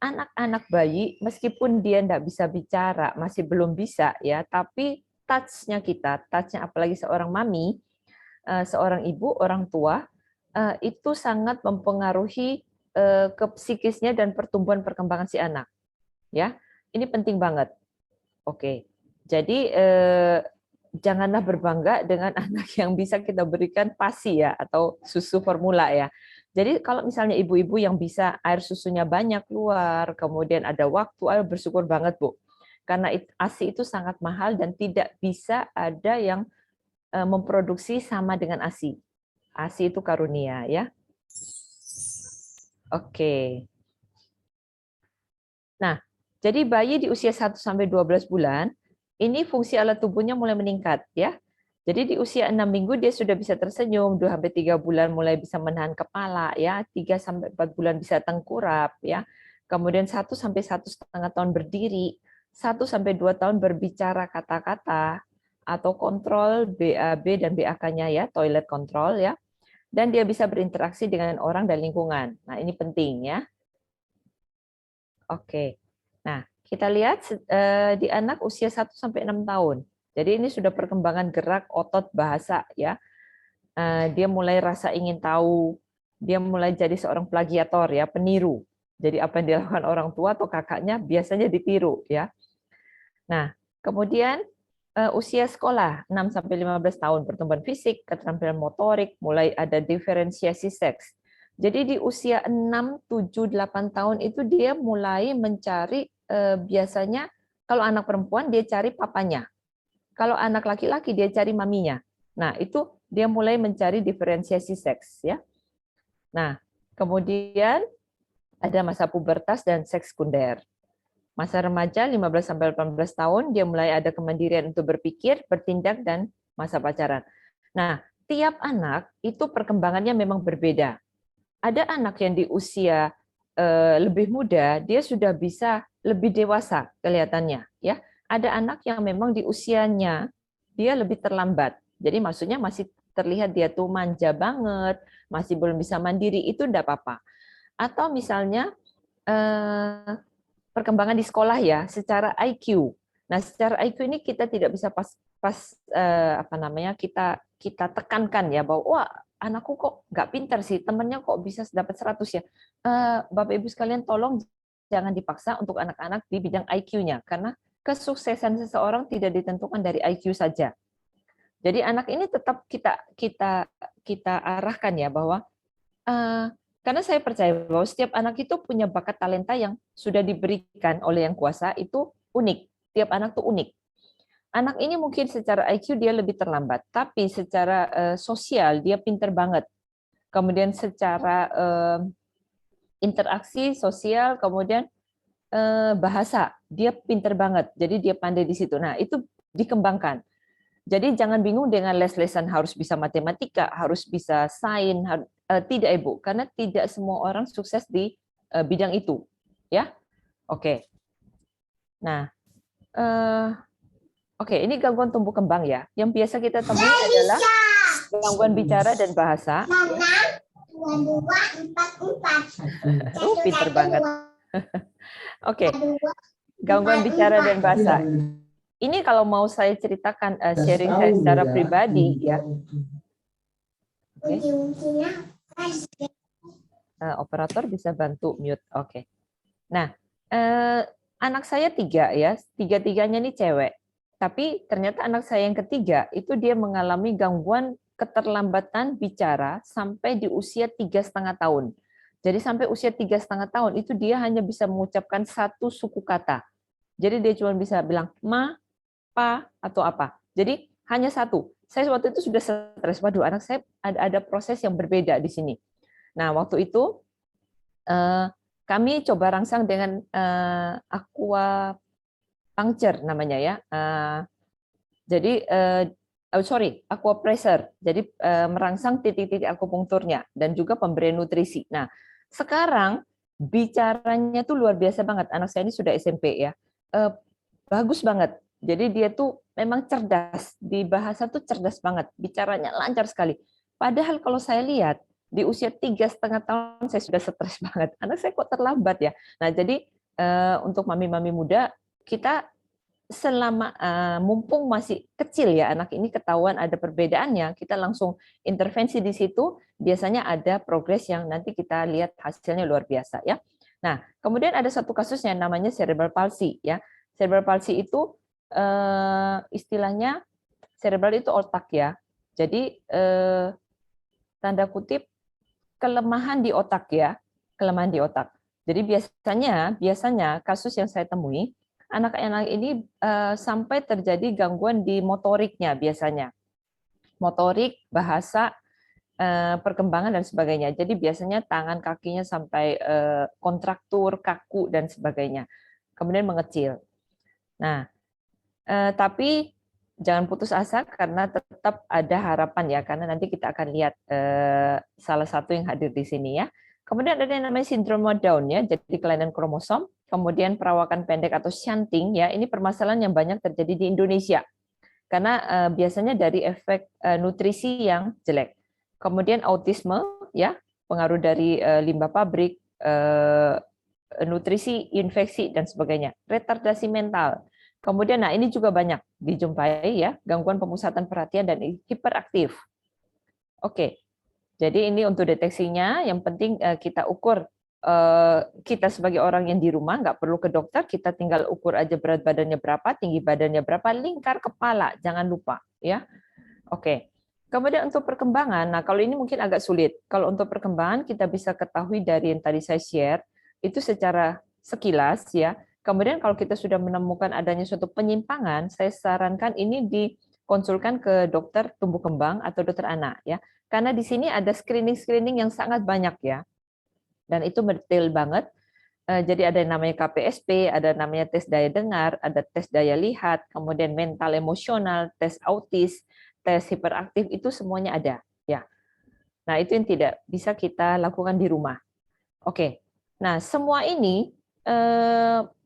anak-anak bayi meskipun dia tidak bisa bicara, masih belum bisa ya, tapi touch-nya kita, touch-nya apalagi seorang mami, seorang ibu, orang tua, itu sangat mempengaruhi ke psikisnya dan pertumbuhan perkembangan si anak. Ya, ini penting banget. Oke, jadi janganlah berbangga dengan anak yang bisa kita berikan PASI ya, atau susu formula ya. Jadi kalau misalnya ibu-ibu yang bisa air susunya banyak keluar, kemudian ada waktu, bersyukur banget Bu. Karena ASI itu sangat mahal dan tidak bisa ada yang memproduksi sama dengan ASI. ASI itu karunia ya. Oke. Nah, jadi bayi di usia 1 sampai 12 bulan ini fungsi alat tubuhnya mulai meningkat ya. Jadi di usia 6 minggu dia sudah bisa tersenyum, 2-3 bulan mulai bisa menahan kepala ya, 3-4 bulan bisa tengkurap ya. Kemudian 1-1,5 tahun berdiri, 1-2 tahun berbicara kata-kata atau kontrol BAB dan BAK-nya ya, toilet control ya. Dan dia bisa berinteraksi dengan orang dan lingkungan. Nah, ini penting ya. Oke. Nah, kita lihat di anak usia 1-6 tahun. Jadi ini sudah perkembangan gerak, otot, bahasa ya. Dia mulai rasa ingin tahu, dia mulai jadi seorang plagiator ya, peniru. Jadi apa yang dilakukan orang tua atau kakaknya biasanya ditiru ya. Nah, kemudian usia sekolah 6-15 tahun, pertumbuhan fisik, keterampilan motorik, mulai ada diferensiasi seks. Jadi di usia 6, 7, 8 tahun itu dia mulai mencari biasanya kalau anak perempuan dia cari papanya. Kalau anak laki-laki dia cari maminya. Nah, itu dia mulai mencari diferensiasi seks ya. Nah, kemudian ada masa pubertas dan seks sekunder. Masa remaja 15-18 tahun dia mulai ada kemandirian untuk berpikir, bertindak dan masa pacaran. Nah, tiap anak itu perkembangannya memang berbeda. Ada anak yang di usia lebih muda, dia sudah bisa lebih dewasa kelihatannya ya. Ada anak yang memang di usianya dia lebih terlambat. Jadi maksudnya masih terlihat dia tuh manja banget, masih belum bisa mandiri, itu enggak apa-apa. Atau misalnya perkembangan di sekolah ya, secara IQ. Nah, secara IQ ini kita tidak bisa kita tekankan ya bahwa wah, anakku kok nggak pintar sih, temennya kok bisa dapat 100 ya. Bapak Ibu sekalian tolong jangan dipaksa untuk anak-anak di bidang IQ-nya karena kesuksesan seseorang tidak ditentukan dari IQ saja. Jadi anak ini tetap kita arahkan ya bahwa karena saya percaya bahwa setiap anak itu punya bakat talenta yang sudah diberikan oleh yang kuasa, itu unik. Tiap anak itu unik. Anak ini mungkin secara IQ dia lebih terlambat, tapi secara sosial dia pinter banget. Kemudian secara interaksi sosial, kemudian bahasa, dia pinter banget. Jadi dia pandai di situ. Nah, itu dikembangkan. Jadi jangan bingung dengan les-lesan harus bisa matematika, harus bisa sains, tidak Ibu, karena tidak semua orang sukses di bidang itu, ya. Oke. Nah, oke, ini gangguan tumbuh kembang ya. Yang biasa kita temui adalah gangguan bicara dan bahasa. 2, 4, 4. Pinter banget. Oke, gangguan bicara dan bahasa. Ini kalau mau saya ceritakan sharing saya secara pribadi ya. Okay. Operator bisa bantu mute. Oke. Nah, anak saya 3 ya, 3-tiganya ini cewek. Tapi ternyata anak saya yang ketiga itu dia mengalami gangguan keterlambatan bicara sampai di usia 3,5 tahun. Jadi sampai usia 3,5 tahun itu dia hanya bisa mengucapkan 1 suku kata. Jadi dia cuma bisa bilang ma, pa, atau apa. Jadi hanya 1. Saya waktu itu sudah stres. Waduh, anak saya ada proses yang berbeda di sini. Nah, waktu itu kami coba rangsang dengan aquapuncture namanya ya. Jadi aquapressure. Jadi merangsang titik-titik akupunkturnya dan juga pemberian nutrisi. Nah, sekarang bicaranya tuh luar biasa banget. Anak saya ini sudah SMP ya. Bagus banget. Jadi dia tuh memang cerdas, di bahasa tuh cerdas banget, bicaranya lancar sekali. Padahal kalau saya lihat di usia 3,5 tahun saya sudah stres banget. Anak saya kok terlambat ya. Nah jadi untuk mami-mami muda kita selama mumpung masih kecil ya anak ini ketahuan ada perbedaannya, kita langsung intervensi di situ. Biasanya ada progres yang nanti kita lihat hasilnya luar biasa ya. Nah kemudian ada satu kasus yang namanya cerebral palsy ya. Cerebral palsy itu istilahnya cerebral itu otak ya. Jadi tanda kutip kelemahan di otak ya, kelemahan di otak. Jadi biasanya kasus yang saya temui anak-anak ini sampai terjadi gangguan di motoriknya biasanya. Motorik, bahasa, perkembangan dan sebagainya. Jadi biasanya tangan kakinya sampai kontraktur, kaku dan sebagainya. Kemudian mengecil. Nah, Tapi jangan putus asa karena tetap ada harapan ya, karena nanti kita akan lihat salah satu yang hadir di sini ya. Kemudian ada yang namanya sindroma Down ya, jadi kelainan kromosom. Kemudian perawakan pendek atau shunting ya, ini permasalahan yang banyak terjadi di Indonesia karena biasanya dari efek nutrisi yang jelek. Kemudian autisme ya, pengaruh dari limbah pabrik, nutrisi, infeksi dan sebagainya. Retardasi mental. Kemudian, nah ini juga banyak dijumpai ya, gangguan pemusatan perhatian dan hiperaktif. Oke, jadi ini untuk deteksinya, yang penting kita ukur, kita sebagai orang yang di rumah, nggak perlu ke dokter, kita tinggal ukur aja berat badannya berapa, tinggi badannya berapa, lingkar kepala, jangan lupa. Ya. Oke, kemudian untuk perkembangan, nah kalau ini mungkin agak sulit. Kalau untuk perkembangan, kita bisa ketahui dari yang tadi saya share, itu secara sekilas ya. Kemudian kalau kita sudah menemukan adanya suatu penyimpangan, saya sarankan ini dikonsulkan ke dokter tumbuh kembang atau dokter anak ya. Karena di sini ada screening-screening yang sangat banyak ya. Dan itu detail banget. Jadi ada yang namanya KPSP, ada namanya tes daya dengar, ada tes daya lihat, kemudian mental emosional, tes autis, tes hiperaktif, itu semuanya ada ya. Nah, itu yang tidak bisa kita lakukan di rumah. Oke. Nah, semua ini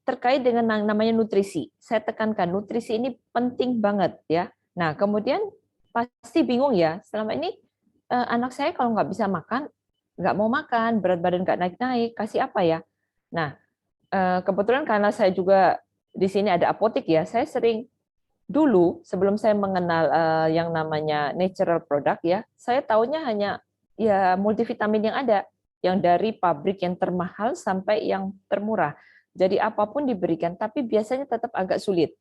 terkait dengan namanya nutrisi. Saya tekankan nutrisi ini penting banget ya. Nah, kemudian pasti bingung ya, selama ini anak saya kalau nggak bisa makan, nggak mau makan, berat badan nggak naik-naik, kasih apa ya? Nah, kebetulan karena saya juga di sini ada apotek ya, saya sering dulu sebelum saya mengenal yang namanya natural product ya, saya taunya hanya ya multivitamin yang ada, yang dari pabrik yang termahal sampai yang termurah. Jadi apapun diberikan, tapi biasanya tetap agak sulit.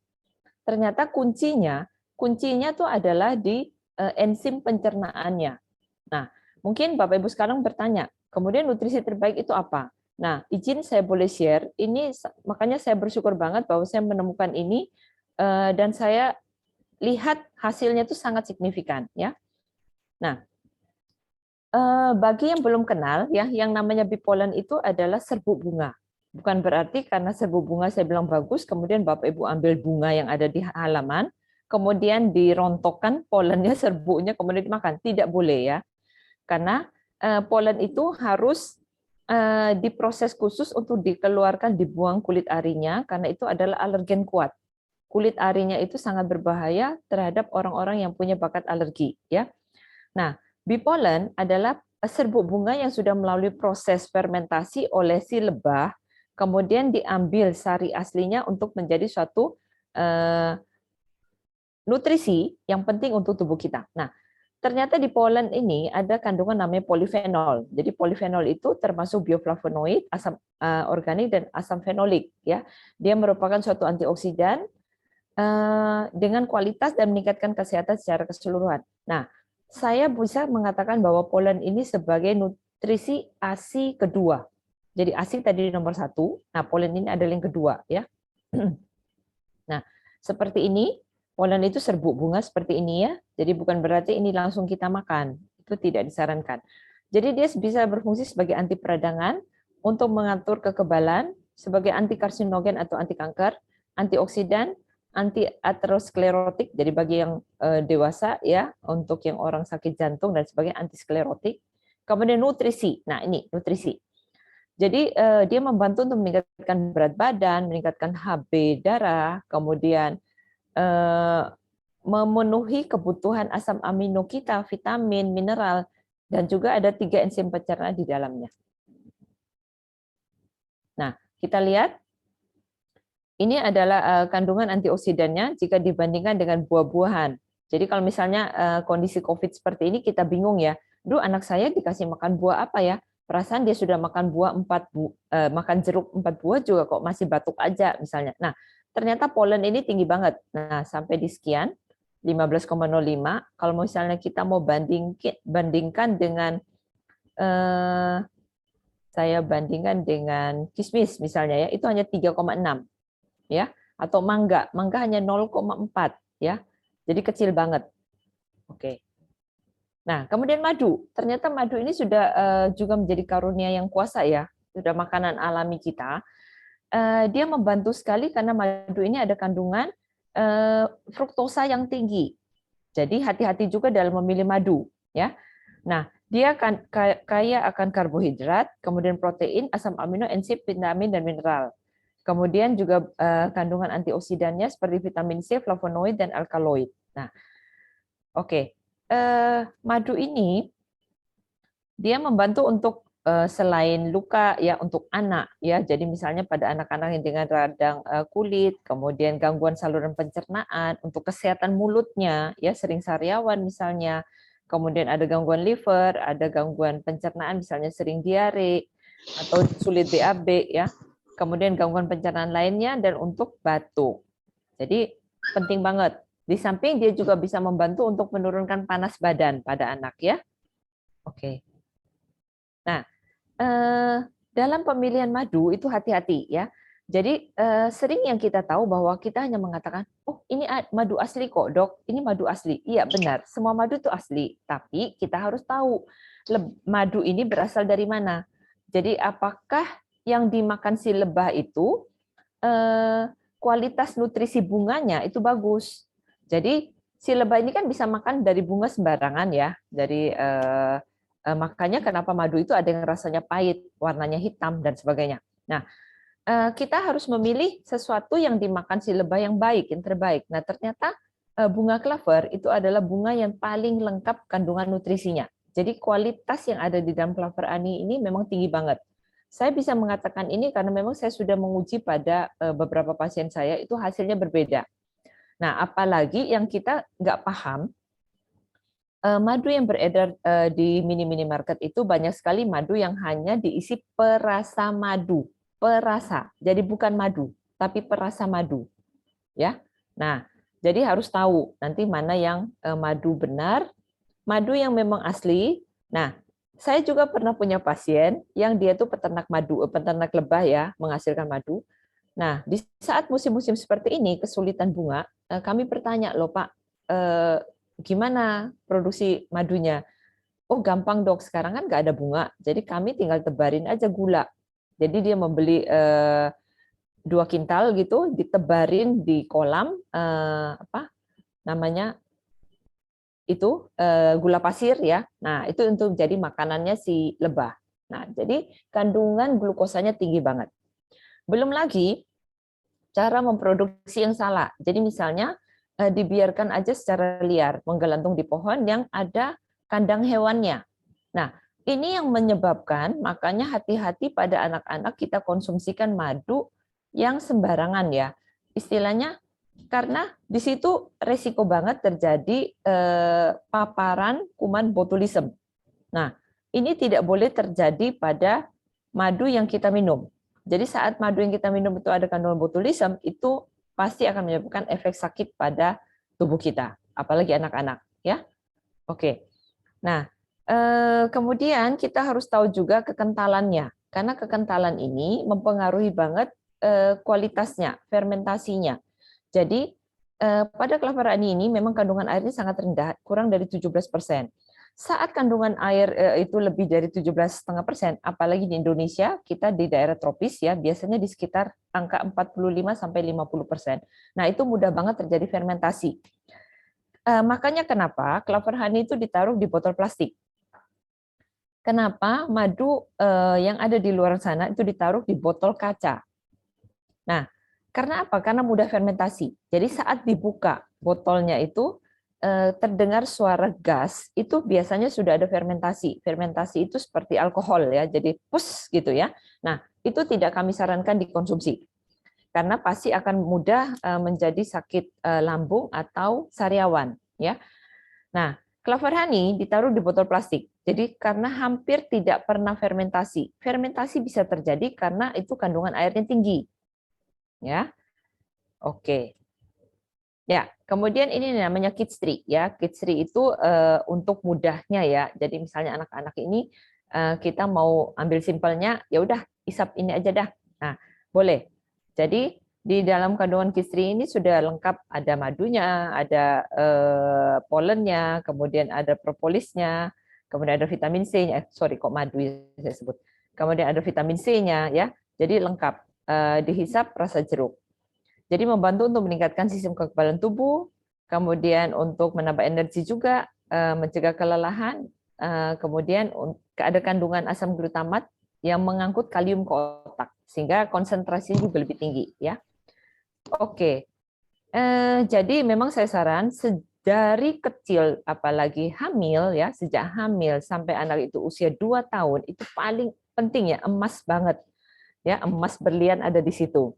Ternyata kuncinya tuh adalah di enzim pencernaannya. Nah, mungkin Bapak Ibu sekarang bertanya, kemudian nutrisi terbaik itu apa? Nah, izin saya boleh share, ini makanya saya bersyukur banget bahwa saya menemukan ini dan saya lihat hasilnya itu sangat signifikan ya. Nah, bagi yang belum kenal ya, yang namanya bipolen itu adalah serbuk bunga. Bukan berarti karena serbuk bunga saya bilang bagus, kemudian Bapak Ibu ambil bunga yang ada di halaman, kemudian dirontokkan polennya, serbuknya, kemudian dimakan. Tidak boleh ya. Karena polen itu harus diproses khusus untuk dikeluarkan, dibuang kulit arinya, karena itu adalah alergen kuat. Kulit arinya itu sangat berbahaya terhadap orang-orang yang punya bakat alergi. Ya. Nah, bipolen adalah serbuk bunga yang sudah melalui proses fermentasi oleh si lebah, kemudian diambil sari aslinya untuk menjadi suatu nutrisi yang penting untuk tubuh kita. Nah, ternyata di polen ini ada kandungan namanya polifenol. Jadi polifenol itu termasuk bioflavonoid, asam organik dan asam fenolik. Ya, dia merupakan suatu antioksidan dengan kualitas dan meningkatkan kesehatan secara keseluruhan. Nah, saya bisa mengatakan bahwa polen ini sebagai nutrisi ASI kedua. Jadi ASI tadi nomor 1, nah polen ini adalah yang kedua ya. Nah, seperti ini, polen itu serbuk bunga seperti ini ya. Jadi bukan berarti ini langsung kita makan, itu tidak disarankan. Jadi dia bisa berfungsi sebagai anti peradangan, untuk mengatur kekebalan, sebagai anti karsinogen atau anti kanker, antioksidan, anti aterosklerotik, jadi bagi yang dewasa ya, untuk yang orang sakit jantung dan sebagai anti sklerotik. Kemudian nutrisi, nah ini nutrisi. Jadi dia membantu untuk meningkatkan berat badan, meningkatkan HB darah, kemudian memenuhi kebutuhan asam amino kita, vitamin, mineral, dan juga ada 3 enzim pencerna di dalamnya. Nah, kita lihat ini adalah kandungan antioksidannya jika dibandingkan dengan buah-buahan. Jadi kalau misalnya kondisi COVID seperti ini kita bingung ya, duh anak saya dikasih makan buah apa ya? Perasaan dia sudah makan buah makan jeruk 4 buah juga kok masih batuk aja misalnya. Nah, ternyata polen ini tinggi banget. Nah, sampai di sekian 15,05. Kalau misalnya kita mau bandingkan dengan saya bandingkan dengan kismis misalnya ya, itu hanya 3,6 ya, atau mangga hanya 0,4 ya. Jadi kecil banget. Oke. Nah, kemudian madu. Ternyata madu ini sudah juga menjadi karunia yang kuasa ya, sudah makanan alami kita. Dia membantu sekali karena madu ini ada kandungan fruktosa yang tinggi. Jadi hati-hati juga dalam memilih madu, ya. Nah, dia kaya akan karbohidrat, kemudian protein, asam amino, enzim, vitamin dan mineral. Kemudian juga kandungan antioksidannya seperti vitamin C, flavonoid dan alkaloid. Nah, oke. Madu ini dia membantu untuk selain luka ya untuk anak ya. Jadi misalnya pada anak-anak yang dengan radang kulit, kemudian gangguan saluran pencernaan, untuk kesehatan mulutnya ya sering sariawan misalnya. Kemudian ada gangguan liver, ada gangguan pencernaan misalnya sering diare atau sulit BAB ya. Kemudian gangguan pencernaan lainnya dan untuk batuk. Jadi penting banget. Di samping dia juga bisa membantu untuk menurunkan panas badan pada anak ya. Oke. Nah, dalam pemilihan madu itu hati-hati ya. Jadi sering yang kita tahu bahwa kita hanya mengatakan, oh ini madu asli kok dok, ini madu asli. Iya benar, semua madu itu asli. Tapi kita harus tahu madu ini berasal dari mana. Jadi apakah yang dimakan si lebah itu kualitas nutrisi bunganya itu bagus. Jadi si lebah ini kan bisa makan dari bunga sembarangan ya, dari makanya kenapa madu itu ada yang rasanya pahit, warnanya hitam, dan sebagainya. Nah, kita harus memilih sesuatu yang dimakan si lebah yang baik, yang terbaik. Nah, ternyata bunga clover itu adalah bunga yang paling lengkap kandungan nutrisinya. Jadi kualitas yang ada di dalam clover ani ini memang tinggi banget. Saya bisa mengatakan ini karena memang saya sudah menguji pada beberapa pasien saya, itu hasilnya berbeda. Nah, apalagi yang kita nggak paham, madu yang beredar di mini-minimarket itu banyak sekali madu yang hanya diisi perasa madu. Perasa. Jadi bukan madu, tapi perasa madu. Ya. Nah, jadi harus tahu nanti mana yang madu benar, madu yang memang asli. Nah, saya juga pernah punya pasien yang dia tuh peternak madu, peternak lebah ya, menghasilkan madu. Nah, di saat musim-musim seperti ini, kesulitan bunga, kami bertanya, loh Pak, gimana produksi madunya? Oh gampang dok, sekarang kan nggak ada bunga, jadi kami tinggal tebarin aja gula. Jadi dia membeli 2 kintal gitu, ditebarin di kolam apa namanya itu gula pasir ya. Nah itu untuk jadi makanannya si lebah. Nah jadi kandungan glukosanya tinggi banget. Belum lagi cara memproduksi yang salah. Jadi misalnya dibiarkan aja secara liar, menggelantung di pohon yang ada kandang hewannya. Nah, ini yang menyebabkan, makanya hati-hati pada anak-anak kita konsumsikan madu yang sembarangan ya. Istilahnya, karena di situ resiko banget terjadi paparan kuman botulism. Nah, ini tidak boleh terjadi pada madu yang kita minum. Jadi saat madu yang kita minum itu ada kandungan botulism, itu pasti akan menyebabkan efek sakit pada tubuh kita, apalagi anak-anak, ya. Oke. Nah, kemudian kita harus tahu juga kekentalannya, karena kekentalan ini mempengaruhi banget kualitasnya, fermentasinya. Jadi pada clover ani ini memang kandungan airnya sangat rendah, kurang dari 17%. Saat kandungan air itu lebih dari 17,5%, apalagi di Indonesia, kita di daerah tropis ya, biasanya di sekitar angka 45-50%. Nah, itu mudah banget terjadi fermentasi. Makanya kenapa clover honey itu ditaruh di botol plastik. Kenapa madu yang ada di luar sana itu ditaruh di botol kaca. Nah, karena apa? Karena mudah fermentasi. Jadi saat dibuka botolnya itu, terdengar suara gas, itu biasanya sudah ada fermentasi. Fermentasi itu seperti alkohol ya, jadi pus gitu ya. Nah, itu tidak kami sarankan dikonsumsi. Karena pasti akan mudah menjadi sakit lambung atau sariawan ya. Nah, clover honey ditaruh di botol plastik. Jadi karena hampir tidak pernah fermentasi. Fermentasi bisa terjadi karena itu kandungan airnya tinggi. Ya. Oke. Ya, kemudian ini namanya kids tree ya. Kids tree itu untuk mudahnya ya. Jadi misalnya anak-anak ini kita mau ambil simpelnya, ya udah isap ini aja dah. Nah, boleh. Jadi di dalam kandungan kids tree ini sudah lengkap, ada madunya, ada polennya, kemudian ada propolisnya, kemudian ada vitamin C-nya. Sorry kok madu ya saya sebut. Kemudian ada vitamin C-nya ya. Jadi lengkap. Dihisap rasa jeruk. Jadi membantu untuk meningkatkan sistem kekebalan tubuh, kemudian untuk menambah energi juga, mencegah kelelahan, kemudian ada kandungan asam glutamat yang mengangkut kalium ke otak, sehingga konsentrasinya juga lebih tinggi, ya. Oke, jadi memang saya saran dari kecil, apalagi hamil, ya, sejak hamil sampai anak itu usia 2 tahun, itu paling penting, ya, emas banget, ya, emas berlian ada di situ.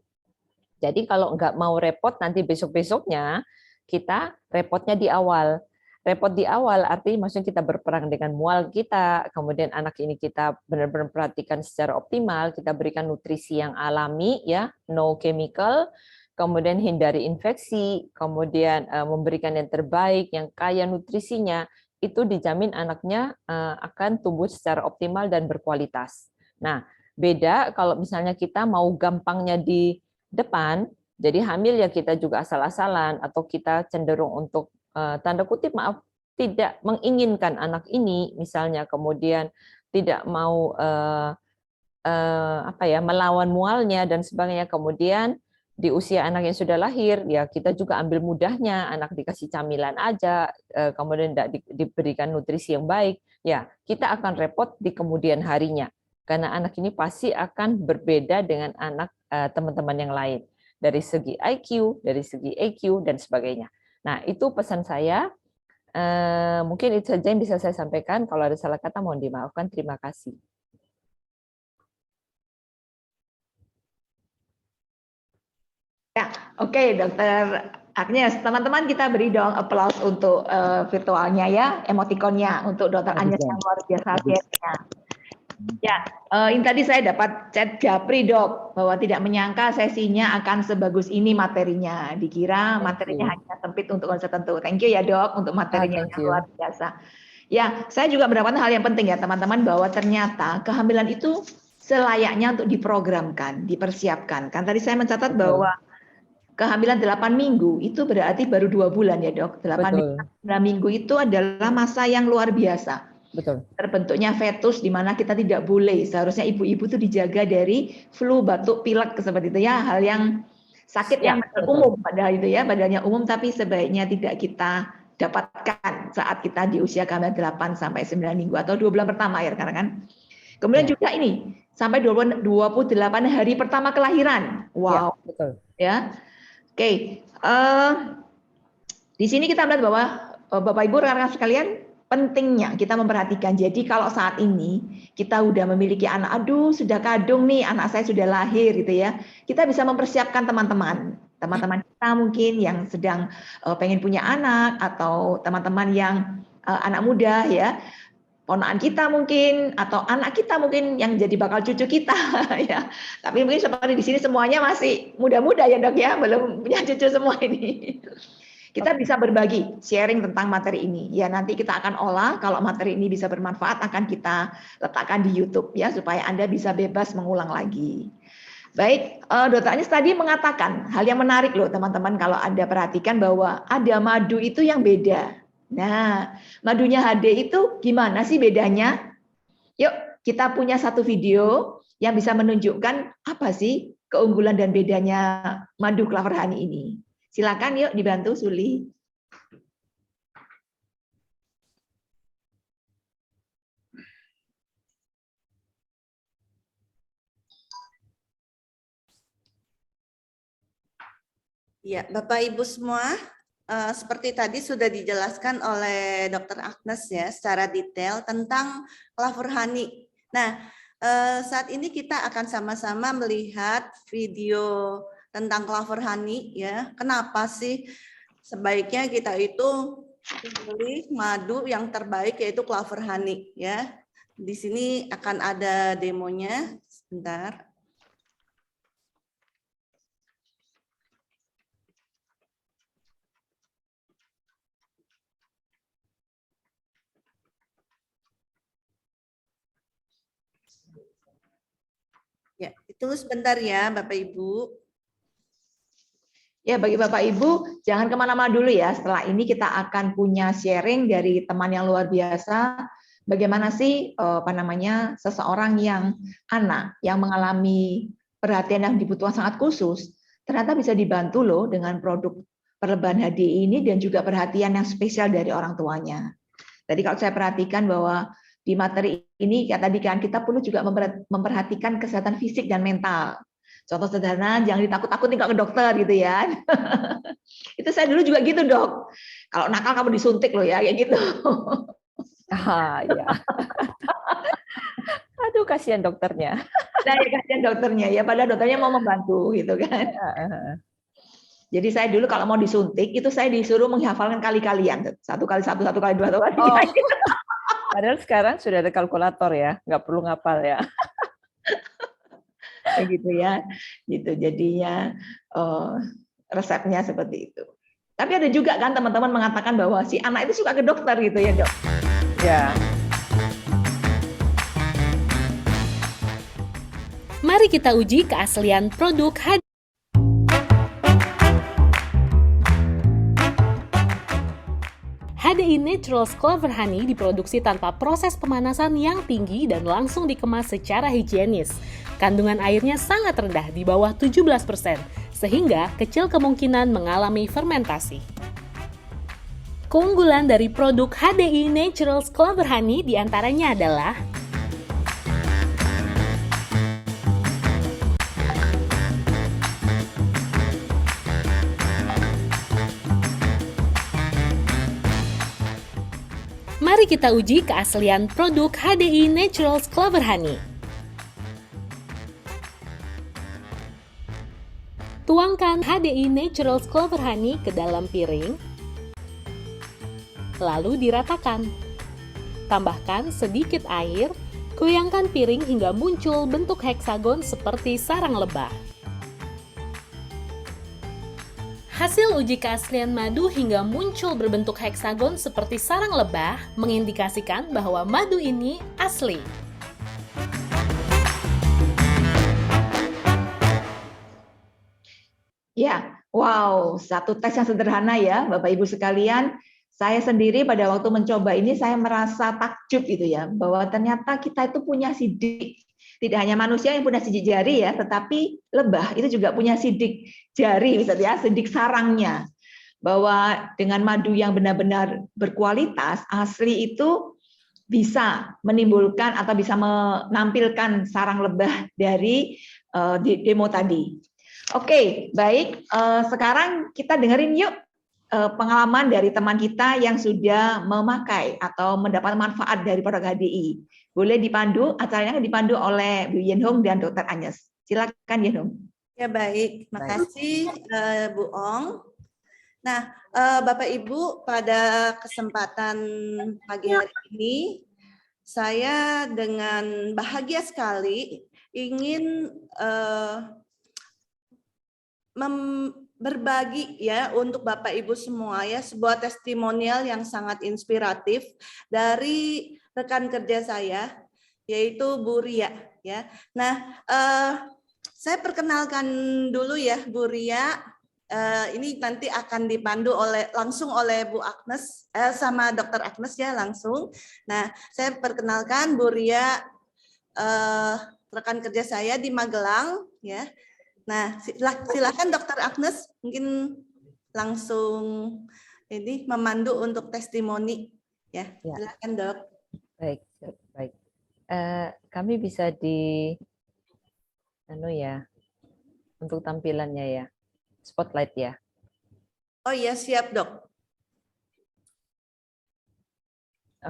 Jadi kalau nggak mau repot nanti besok-besoknya, kita repotnya di awal. Repot di awal artinya maksudnya kita berperang dengan mual kita, kemudian anak ini kita benar-benar perhatikan secara optimal, kita berikan nutrisi yang alami, ya, no chemical, kemudian hindari infeksi, kemudian memberikan yang terbaik, yang kaya nutrisinya, itu dijamin anaknya akan tumbuh secara optimal dan berkualitas. Nah, beda kalau misalnya kita mau gampangnya di depan, jadi hamil ya kita juga asal-asalan, atau kita cenderung untuk tanda kutip maaf tidak menginginkan anak ini misalnya, kemudian tidak mau melawan mualnya dan sebagainya, kemudian di usia anak yang sudah lahir ya kita juga ambil mudahnya, anak dikasih camilan aja, kemudian tidak diberikan nutrisi yang baik, ya kita akan repot di kemudian harinya, karena anak ini pasti akan berbeda dengan anak teman-teman yang lain dari segi IQ, dari segi EQ dan sebagainya. Nah, itu pesan saya. Mungkin itu saja yang bisa saya sampaikan. Kalau ada salah kata mohon dimaafkan. Terima kasih. Ya, oke, Dokter Agnes. Teman-teman kita beri dong applause untuk virtualnya ya, emotikonnya untuk Dokter Agnes yang luar biasa sharingnya. Ya, ini tadi saya dapat chat Japri, Dok, bahwa tidak menyangka sesinya akan sebagus ini materinya. Dikira materinya hanya sempit untuk konsep tertentu. Thank you ya, Dok, untuk materinya yang luar biasa. Ya, saya juga mendapatkan hal yang penting ya, teman-teman, bahwa ternyata kehamilan itu selayaknya untuk diprogramkan, dipersiapkan. Kan tadi saya mencatat bahwa kehamilan 8 minggu itu berarti baru 2 bulan ya, Dok. 8 minggu itu adalah masa yang luar biasa. Betul. Terbentuknya fetus di mana kita tidak boleh, seharusnya ibu-ibu itu dijaga dari flu, batuk, pilek seperti itu ya, hal yang sakit yang umum padahal itu ya, badannya umum tapi sebaiknya tidak kita dapatkan saat kita di usia kehamilan 8 sampai 9 minggu atau 2 bulan pertama ya rekan-rekan kan. Kemudian juga ini sampai 28 hari pertama kelahiran. Wow. Ya, betul. Ya. Oke. Di sini kita melihat bahwa Bapak Ibu rekan-rekan sekalian, pentingnya kita memperhatikan. Jadi kalau saat ini kita udah memiliki anak, aduh sudah kadung nih, anak saya sudah lahir gitu ya. Kita bisa mempersiapkan teman-teman kita mungkin yang sedang pengen punya anak, atau teman-teman yang anak muda ya, ponakan kita mungkin, atau anak kita mungkin yang jadi bakal cucu kita ya. Tapi mungkin seperti di sini semuanya masih muda-muda ya, Dok ya, belum punya cucu semua ini. Kita bisa berbagi, sharing tentang materi ini. Ya, nanti kita akan olah, kalau materi ini bisa bermanfaat akan kita letakkan di YouTube ya, supaya Anda bisa bebas mengulang lagi. Baik, Dr. Anies tadi mengatakan hal yang menarik loh teman-teman, kalau Anda perhatikan bahwa ada madu itu yang beda. Nah, madunya HD itu gimana sih bedanya? Yuk, kita punya satu video yang bisa menunjukkan apa sih keunggulan dan bedanya madu Clover Honey ini. Silakan yuk dibantu Suli. Ya, Bapak Ibu semua, seperti tadi sudah dijelaskan oleh Dr. Agnes ya secara detail tentang Clover Honey. Nah, saat ini kita akan sama-sama melihat video tentang Clover Honey ya. Kenapa sih sebaiknya kita itu pilih madu yang terbaik yaitu Clover Honey ya. Di sini akan ada demonya sebentar. Ya, itu sebentar ya Bapak Ibu. Ya, bagi Bapak Ibu, jangan kemana-mana dulu ya. Setelah ini kita akan punya sharing dari teman yang luar biasa. Bagaimana sih seseorang yang anak yang mengalami perhatian yang dibutuhkan sangat khusus, ternyata bisa dibantu loh dengan produk perlebahan HDI ini dan juga perhatian yang spesial dari orang tuanya. Tadi kalau saya perhatikan bahwa di materi ini ya tadi kan kita perlu juga memperhatikan kesehatan fisik dan mental. Contoh sederhana, jangan ditakut-takutin kalau ke dokter gitu ya. Itu saya dulu juga gitu, Dok. Kalau nakal kamu disuntik loh ya, kayak gitu. Ya. Aduh, kasihan dokternya. Nah, ya kasihan dokternya ya, padahal dokternya mau membantu gitu kan. Jadi saya dulu kalau mau disuntik itu saya disuruh menghafalkan kali-kalian, 1 kali 1, 1 kali 2, 1 kali 3. Padahal sekarang sudah ada kalkulator ya, nggak perlu ngapal ya. Kayak gitu ya, gitu jadinya resepnya seperti itu. Tapi ada juga kan teman-teman mengatakan bahwa si anak itu suka ke dokter gitu ya, Dok. Ya. Mari kita uji keaslian produk HDI. HDI Naturals Clover Honey diproduksi tanpa proses pemanasan yang tinggi dan langsung dikemas secara higienis. Kandungan airnya sangat rendah di bawah 17%, sehingga kecil kemungkinan mengalami fermentasi. Keunggulan dari produk HDI Naturals Clover Honey diantaranya adalah mari kita uji keaslian produk HDI Naturals Clover Honey. Tuangkan HDI Naturals Clover Honey ke dalam piring, lalu diratakan. Tambahkan sedikit air, goyangkan piring hingga muncul bentuk heksagon seperti sarang lebah. Hasil uji keaslian madu hingga muncul berbentuk heksagon seperti sarang lebah mengindikasikan bahwa madu ini asli. Ya, wow, satu tes yang sederhana ya, Bapak Ibu sekalian. Saya sendiri pada waktu mencoba ini saya merasa takjub gitu ya, bahwa ternyata kita itu punya sidik. Tidak hanya manusia yang punya sidik jari ya, tetapi lebah itu juga punya sidik jari, misalnya sidik sarangnya. Bahwa dengan madu yang benar-benar berkualitas, asli itu bisa menimbulkan atau bisa menampilkan sarang lebah dari demo tadi. Oke, baik. Sekarang kita dengerin yuk pengalaman dari teman kita yang sudah memakai atau mendapat manfaat dari produk HDI. Boleh dipandu, acaranya dipandu oleh Bu Yen Hong dan Dr. Agnes. Silakan Yen Hong. Ya baik, makasih Bu Ong. Nah, Bapak Ibu, pada kesempatan pagi hari ini, saya dengan bahagia sekali ingin berbagi ya untuk Bapak Ibu semua ya sebuah testimonial yang sangat inspiratif dari rekan kerja saya yaitu Bu Ria ya. Nah, saya perkenalkan dulu ya Bu Ria. Ini nanti akan dipandu langsung oleh Bu Agnes sama Dr. Agnes ya langsung. Nah, saya perkenalkan Bu Ria rekan kerja saya di Magelang ya. Nah, silakan Dr. Agnes mungkin langsung ini memandu untuk testimoni ya. Silakan Dok. Baik, baik. Kami bisa di untuk tampilannya ya. Spotlight ya. Oh iya, siap Dok.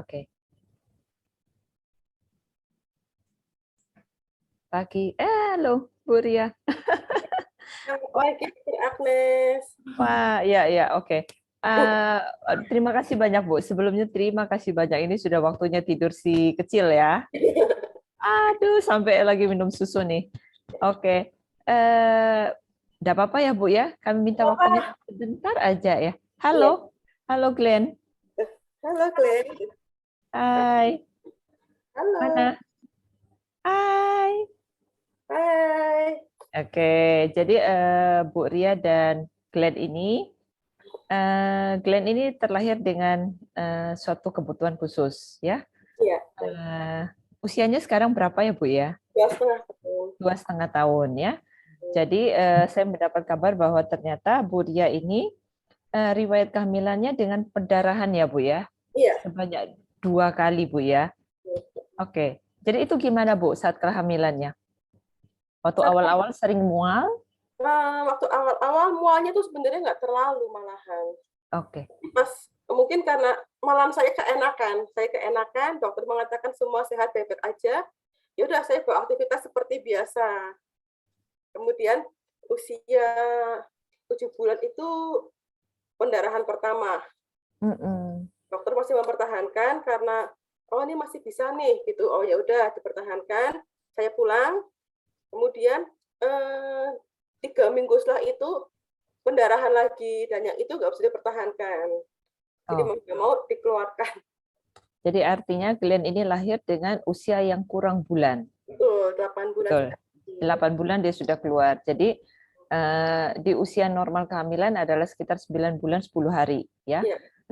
Oke. Halo Bu Ria. Baik, Agnes. Wah, ya, oke. Terima kasih banyak Bu. Sebelumnya terima kasih banyak. Ini sudah waktunya tidur si kecil ya. Aduh, sampai lagi minum susu nih. Oke. Enggak apa-apa ya Bu ya. Kami minta waktunya sebentar aja ya. Halo. Halo Glenn. Halo Glenn. Hai. Halo. Mana? Hai. Hai. Oke, jadi Bu Ria dan Glenn ini terlahir dengan suatu kebutuhan khusus, ya? Iya. Usianya sekarang berapa ya Bu ya? 2,5 tahun. 2,5 tahun ya. Jadi saya mendapat kabar bahwa ternyata Bu Ria ini riwayat kehamilannya dengan pendarahan ya Bu ya? Iya. Sebanyak 2 kali Bu ya? Oke. Jadi itu gimana Bu saat kehamilannya? Waktu awal-awal sering mual? Waktu awal-awal mualnya tuh sebenarnya nggak terlalu malahan. Oke. Pas mungkin karena malam saya keenakan, dokter mengatakan semua sehat baik-baik aja. Ya udah saya beraktivitas seperti biasa. Kemudian usia 7 bulan itu pendarahan pertama. Dokter masih mempertahankan karena oh ini masih bisa nih gitu. Oh ya udah dipertahankan. Saya pulang. Kemudian 3 minggu setelah itu pendarahan lagi dan yang itu nggak bisa dipertahankan. Jadi mau nggak mau dikeluarkan. Jadi artinya Glenn ini lahir dengan usia yang kurang bulan. Betul, 8 bulan. Betul. 8 bulan dia sudah keluar. Jadi di usia normal kehamilan adalah sekitar 9 bulan 10 hari ya.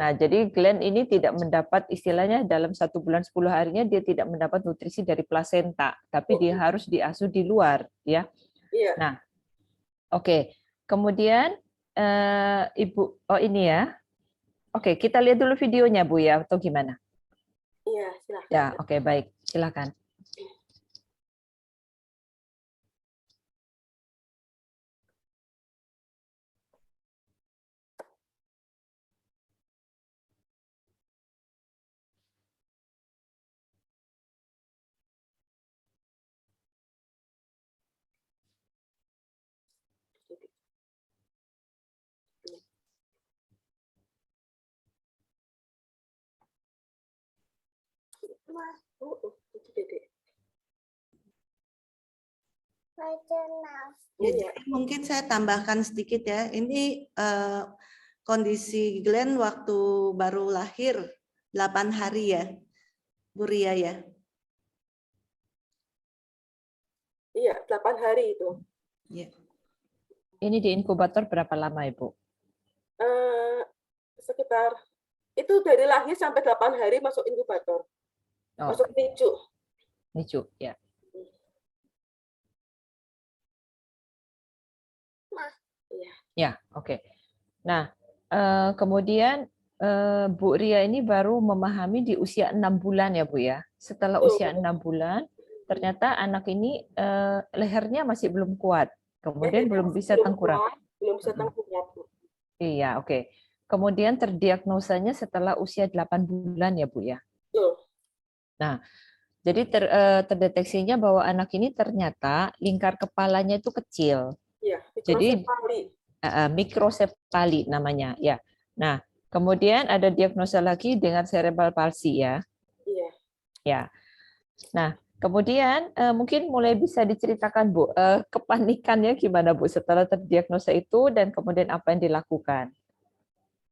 Nah, jadi Glenn ini tidak mendapat istilahnya dalam 1 bulan 10 harinya dia tidak mendapat nutrisi dari plasenta, tapi dia harus diasuh di luar ya. Nah, oke. Kemudian Ibu ini ya. Oke, kita lihat dulu videonya Bu ya atau gimana? Iya, silakan. Ya, oke baik. Silakan. Ya, jadi mungkin saya tambahkan sedikit ya. Ini kondisi Glenn waktu baru lahir 8 hari ya, Bu Ria ya. Iya, 8 hari itu. Iya. Ini di inkubator berapa lama Ibu? Sekitar itu dari lahir sampai 8 hari masuk inkubator. Masuk NICU. NICU, ya. Ya, oke. Nah, kemudian Bu Ria ini baru memahami di usia 6 bulan ya Bu ya. Setelah usia 6 bulan, ternyata anak ini lehernya masih belum kuat. Kemudian belum bisa tengkurap. Belum bisa tengkurap. Iya, oke. Kemudian terdiagnosanya setelah usia 8 bulan ya Bu ya. Nah, jadi terdeteksinya bahwa anak ini ternyata lingkar kepalanya itu kecil. Iya, jadi mikrosefali namanya ya. Nah, kemudian ada diagnosa lagi dengan cerebral palsy ya. Iya. Ya. Nah, kemudian mungkin mulai bisa diceritakan Bu, kepanikannya gimana Bu setelah terdiagnosa itu dan kemudian apa yang dilakukan?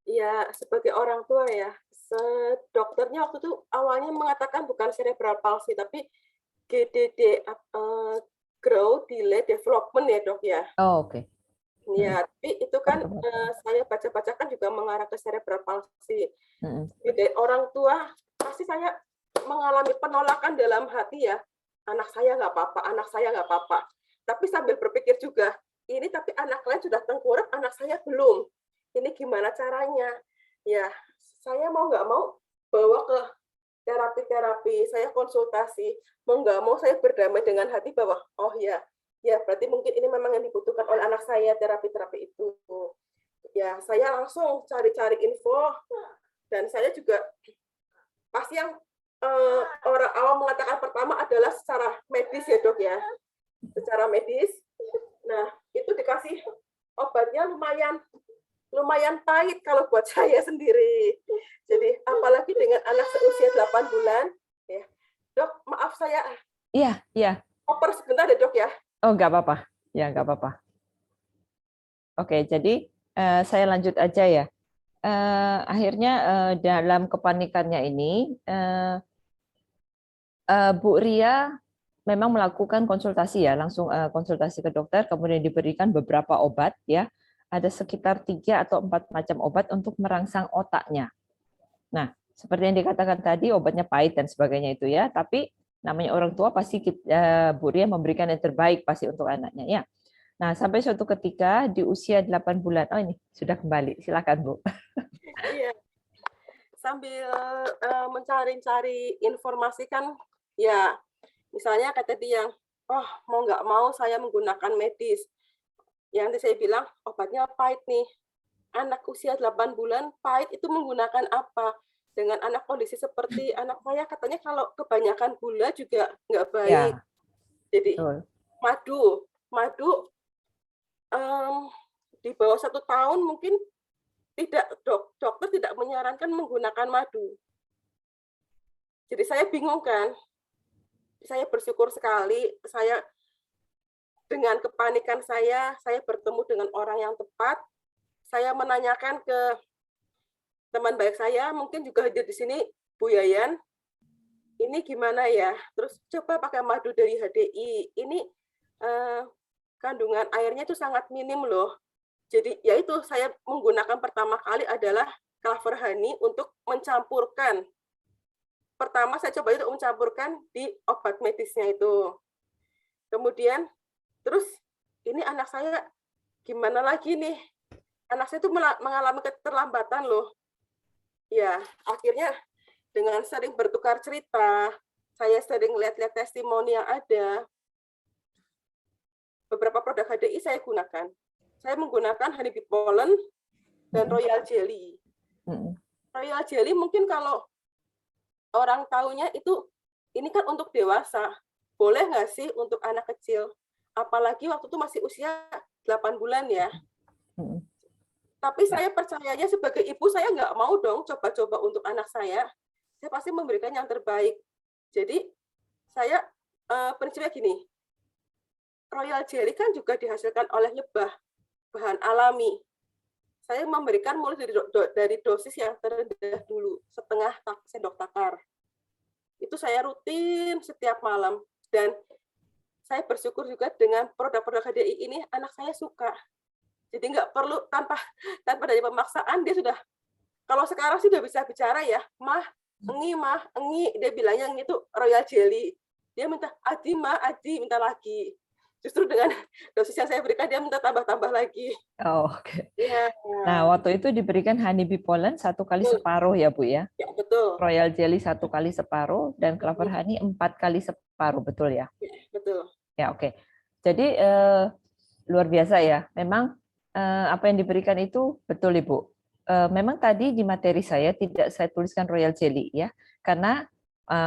Iya, sebagai orang tua ya, dokternya waktu itu awalnya mengatakan bukan cerebral palsy tapi GDD, growth delay development ya Dok ya. Oh, oke. Ya, tapi itu kan saya baca-baca kan juga mengarah ke cerebral palsy. Jadi orang tua pasti saya mengalami penolakan dalam hati ya, anak saya nggak apa-apa, anak saya nggak apa-apa. Tapi sambil berpikir juga, ini tapi anak lain sudah tengkurap, anak saya belum. Ini gimana caranya? Ya, saya mau nggak mau bawa ke terapi-terapi, saya konsultasi, mau nggak mau saya berdamai dengan hati bahwa, oh ya, berarti mungkin ini memang yang dibutuhkan oleh anak saya, terapi-terapi itu. Ya, saya langsung cari-cari info, dan saya juga, pasti yang orang awam mengatakan pertama adalah secara medis ya Dok ya, secara medis. Nah, itu dikasih obatnya lumayan pahit kalau buat saya sendiri. Jadi apalagi dengan anak seusia 8 bulan, ya. Dok, maaf saya. Iya, iya. Oper sebentar ya Dok ya. Oh, nggak apa-apa. Ya, nggak apa-apa. Oke, jadi saya lanjut aja ya. Akhirnya dalam kepanikannya ini, Bu Ria memang melakukan konsultasi ya, langsung konsultasi ke dokter, kemudian diberikan beberapa obat ya. Ada sekitar 3 atau 4 macam obat untuk merangsang otaknya. Nah, seperti yang dikatakan tadi, obatnya pahit dan sebagainya itu ya, tapi namanya orang tua pasti Bu Ria memberikan yang terbaik pasti untuk anaknya ya. Nah, sampai suatu ketika di usia 8 bulan, oh ini sudah kembali, silakan Bu. Iya, sambil mencari-cari informasi kan, ya misalnya kata dia, oh mau nggak mau saya menggunakan medis. Yang saya bilang obatnya pahit nih. Anak usia 8 bulan pahit itu menggunakan apa? Dengan anak kondisi seperti anak saya katanya kalau kebanyakan gula juga nggak baik. Ya, Jadi betul. madu di bawah 1 tahun mungkin dokter tidak menyarankan menggunakan madu. Jadi saya bingung kan. Saya bersyukur sekali dengan kepanikan saya bertemu dengan orang yang tepat. Saya menanyakan ke teman baik saya, mungkin juga hadir di sini, Bu Yayan. Ini gimana ya? Terus coba pakai madu dari HDI. Ini kandungan airnya itu sangat minim loh. Jadi ya itu saya menggunakan pertama kali adalah Clover Honey untuk mencampurkan. Pertama saya coba itu mencampurkan di obat medisnya itu. Kemudian terus ini anak saya gimana lagi nih? Anak saya itu mengalami keterlambatan loh. Ya, akhirnya dengan sering bertukar cerita, saya sering lihat-lihat testimoni yang ada. Beberapa produk HDI saya gunakan. Saya menggunakan Honeybee Pollen dan Royal Jelly. Royal Jelly mungkin kalau orang tahunya itu, ini kan untuk dewasa. Boleh nggak sih untuk anak kecil? Apalagi waktu itu masih usia 8 bulan ya. Tapi saya percayanya sebagai ibu, saya nggak mau dong coba-coba untuk anak saya. Saya pasti memberikan yang terbaik. Jadi saya prinsipnya gini, Royal Jelly kan juga dihasilkan oleh lebah, bahan alami. Saya memberikan mulai dari dosis yang terendah dulu, setengah sendok takar. Itu saya rutin setiap malam. Dan saya bersyukur juga dengan produk-produk HDI ini, anak saya suka. Jadi nggak perlu tanpa dari pemaksaan, dia sudah, kalau sekarang sih udah bisa bicara ya, mah, engi, dia bilangnya itu Royal Jelly. Dia minta, Adi, minta lagi. Justru dengan dosis yang saya berikan, dia minta tambah-tambah lagi. Oh, oke. Ya. Nah, waktu itu diberikan Honeybee Pollen 1 kali separuh ya Bu ya? Ya, betul. Royal Jelly 1 kali separuh, dan Clover Honey 4 kali separuh, betul ya? Ya, betul. Ya, oke. Jadi luar biasa ya. Memang apa yang diberikan itu betul Ibu. Memang tadi di materi saya tidak saya tuliskan Royal Jelly ya, karena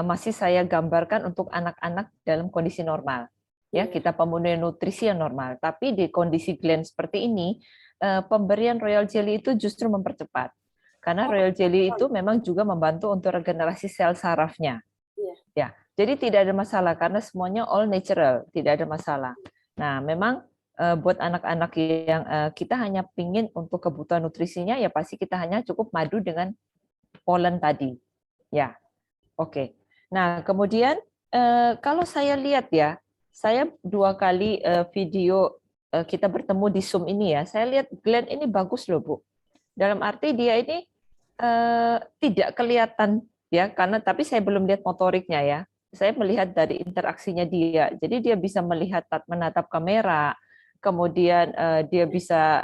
masih saya gambarkan untuk anak-anak dalam kondisi normal. Ya, kita pemenuhi nutrisi yang normal. Tapi di kondisi Glenn seperti ini, pemberian Royal Jelly itu justru mempercepat. Karena Royal Jelly itu memang juga membantu untuk regenerasi sel sarafnya. Ya, jadi tidak ada masalah karena semuanya all natural, tidak ada masalah. Nah, memang buat anak-anak yang kita hanya pingin untuk kebutuhan nutrisinya, ya pasti kita hanya cukup madu dengan polen tadi. Ya, oke. Nah, kemudian kalau saya lihat ya, saya 2 kali video kita bertemu di Zoom ini ya, saya lihat Glenn ini bagus loh Bu. Dalam arti dia ini tidak kelihatan ya, karena tapi saya belum lihat motoriknya ya. Saya melihat dari interaksinya dia. Jadi dia bisa melihat menatap kamera, kemudian dia bisa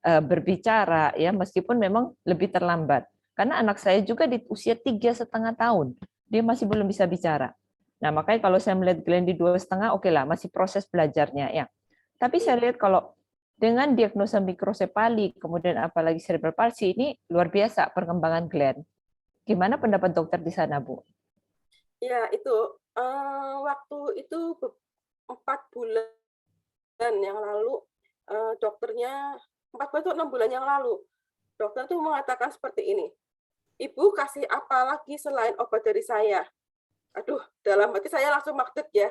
berbicara ya, meskipun memang lebih terlambat. Karena anak saya juga di usia 3,5 tahun, dia masih belum bisa bicara. Nah, makanya kalau saya melihat Glenn di 2,5, oke lah, masih proses belajarnya ya. Tapi saya lihat kalau dengan diagnosa mikrosepali, kemudian apalagi cerebral palsy, ini luar biasa perkembangan Glenn. Gimana pendapat dokter di sana, Bu? Ya, itu waktu itu 4 bulan yang lalu, dokternya 4 bulan atau 6 bulan yang lalu, dokter tuh mengatakan seperti ini, Ibu kasih apa lagi selain obat dari saya? Aduh, dalam hati saya langsung maksud ya,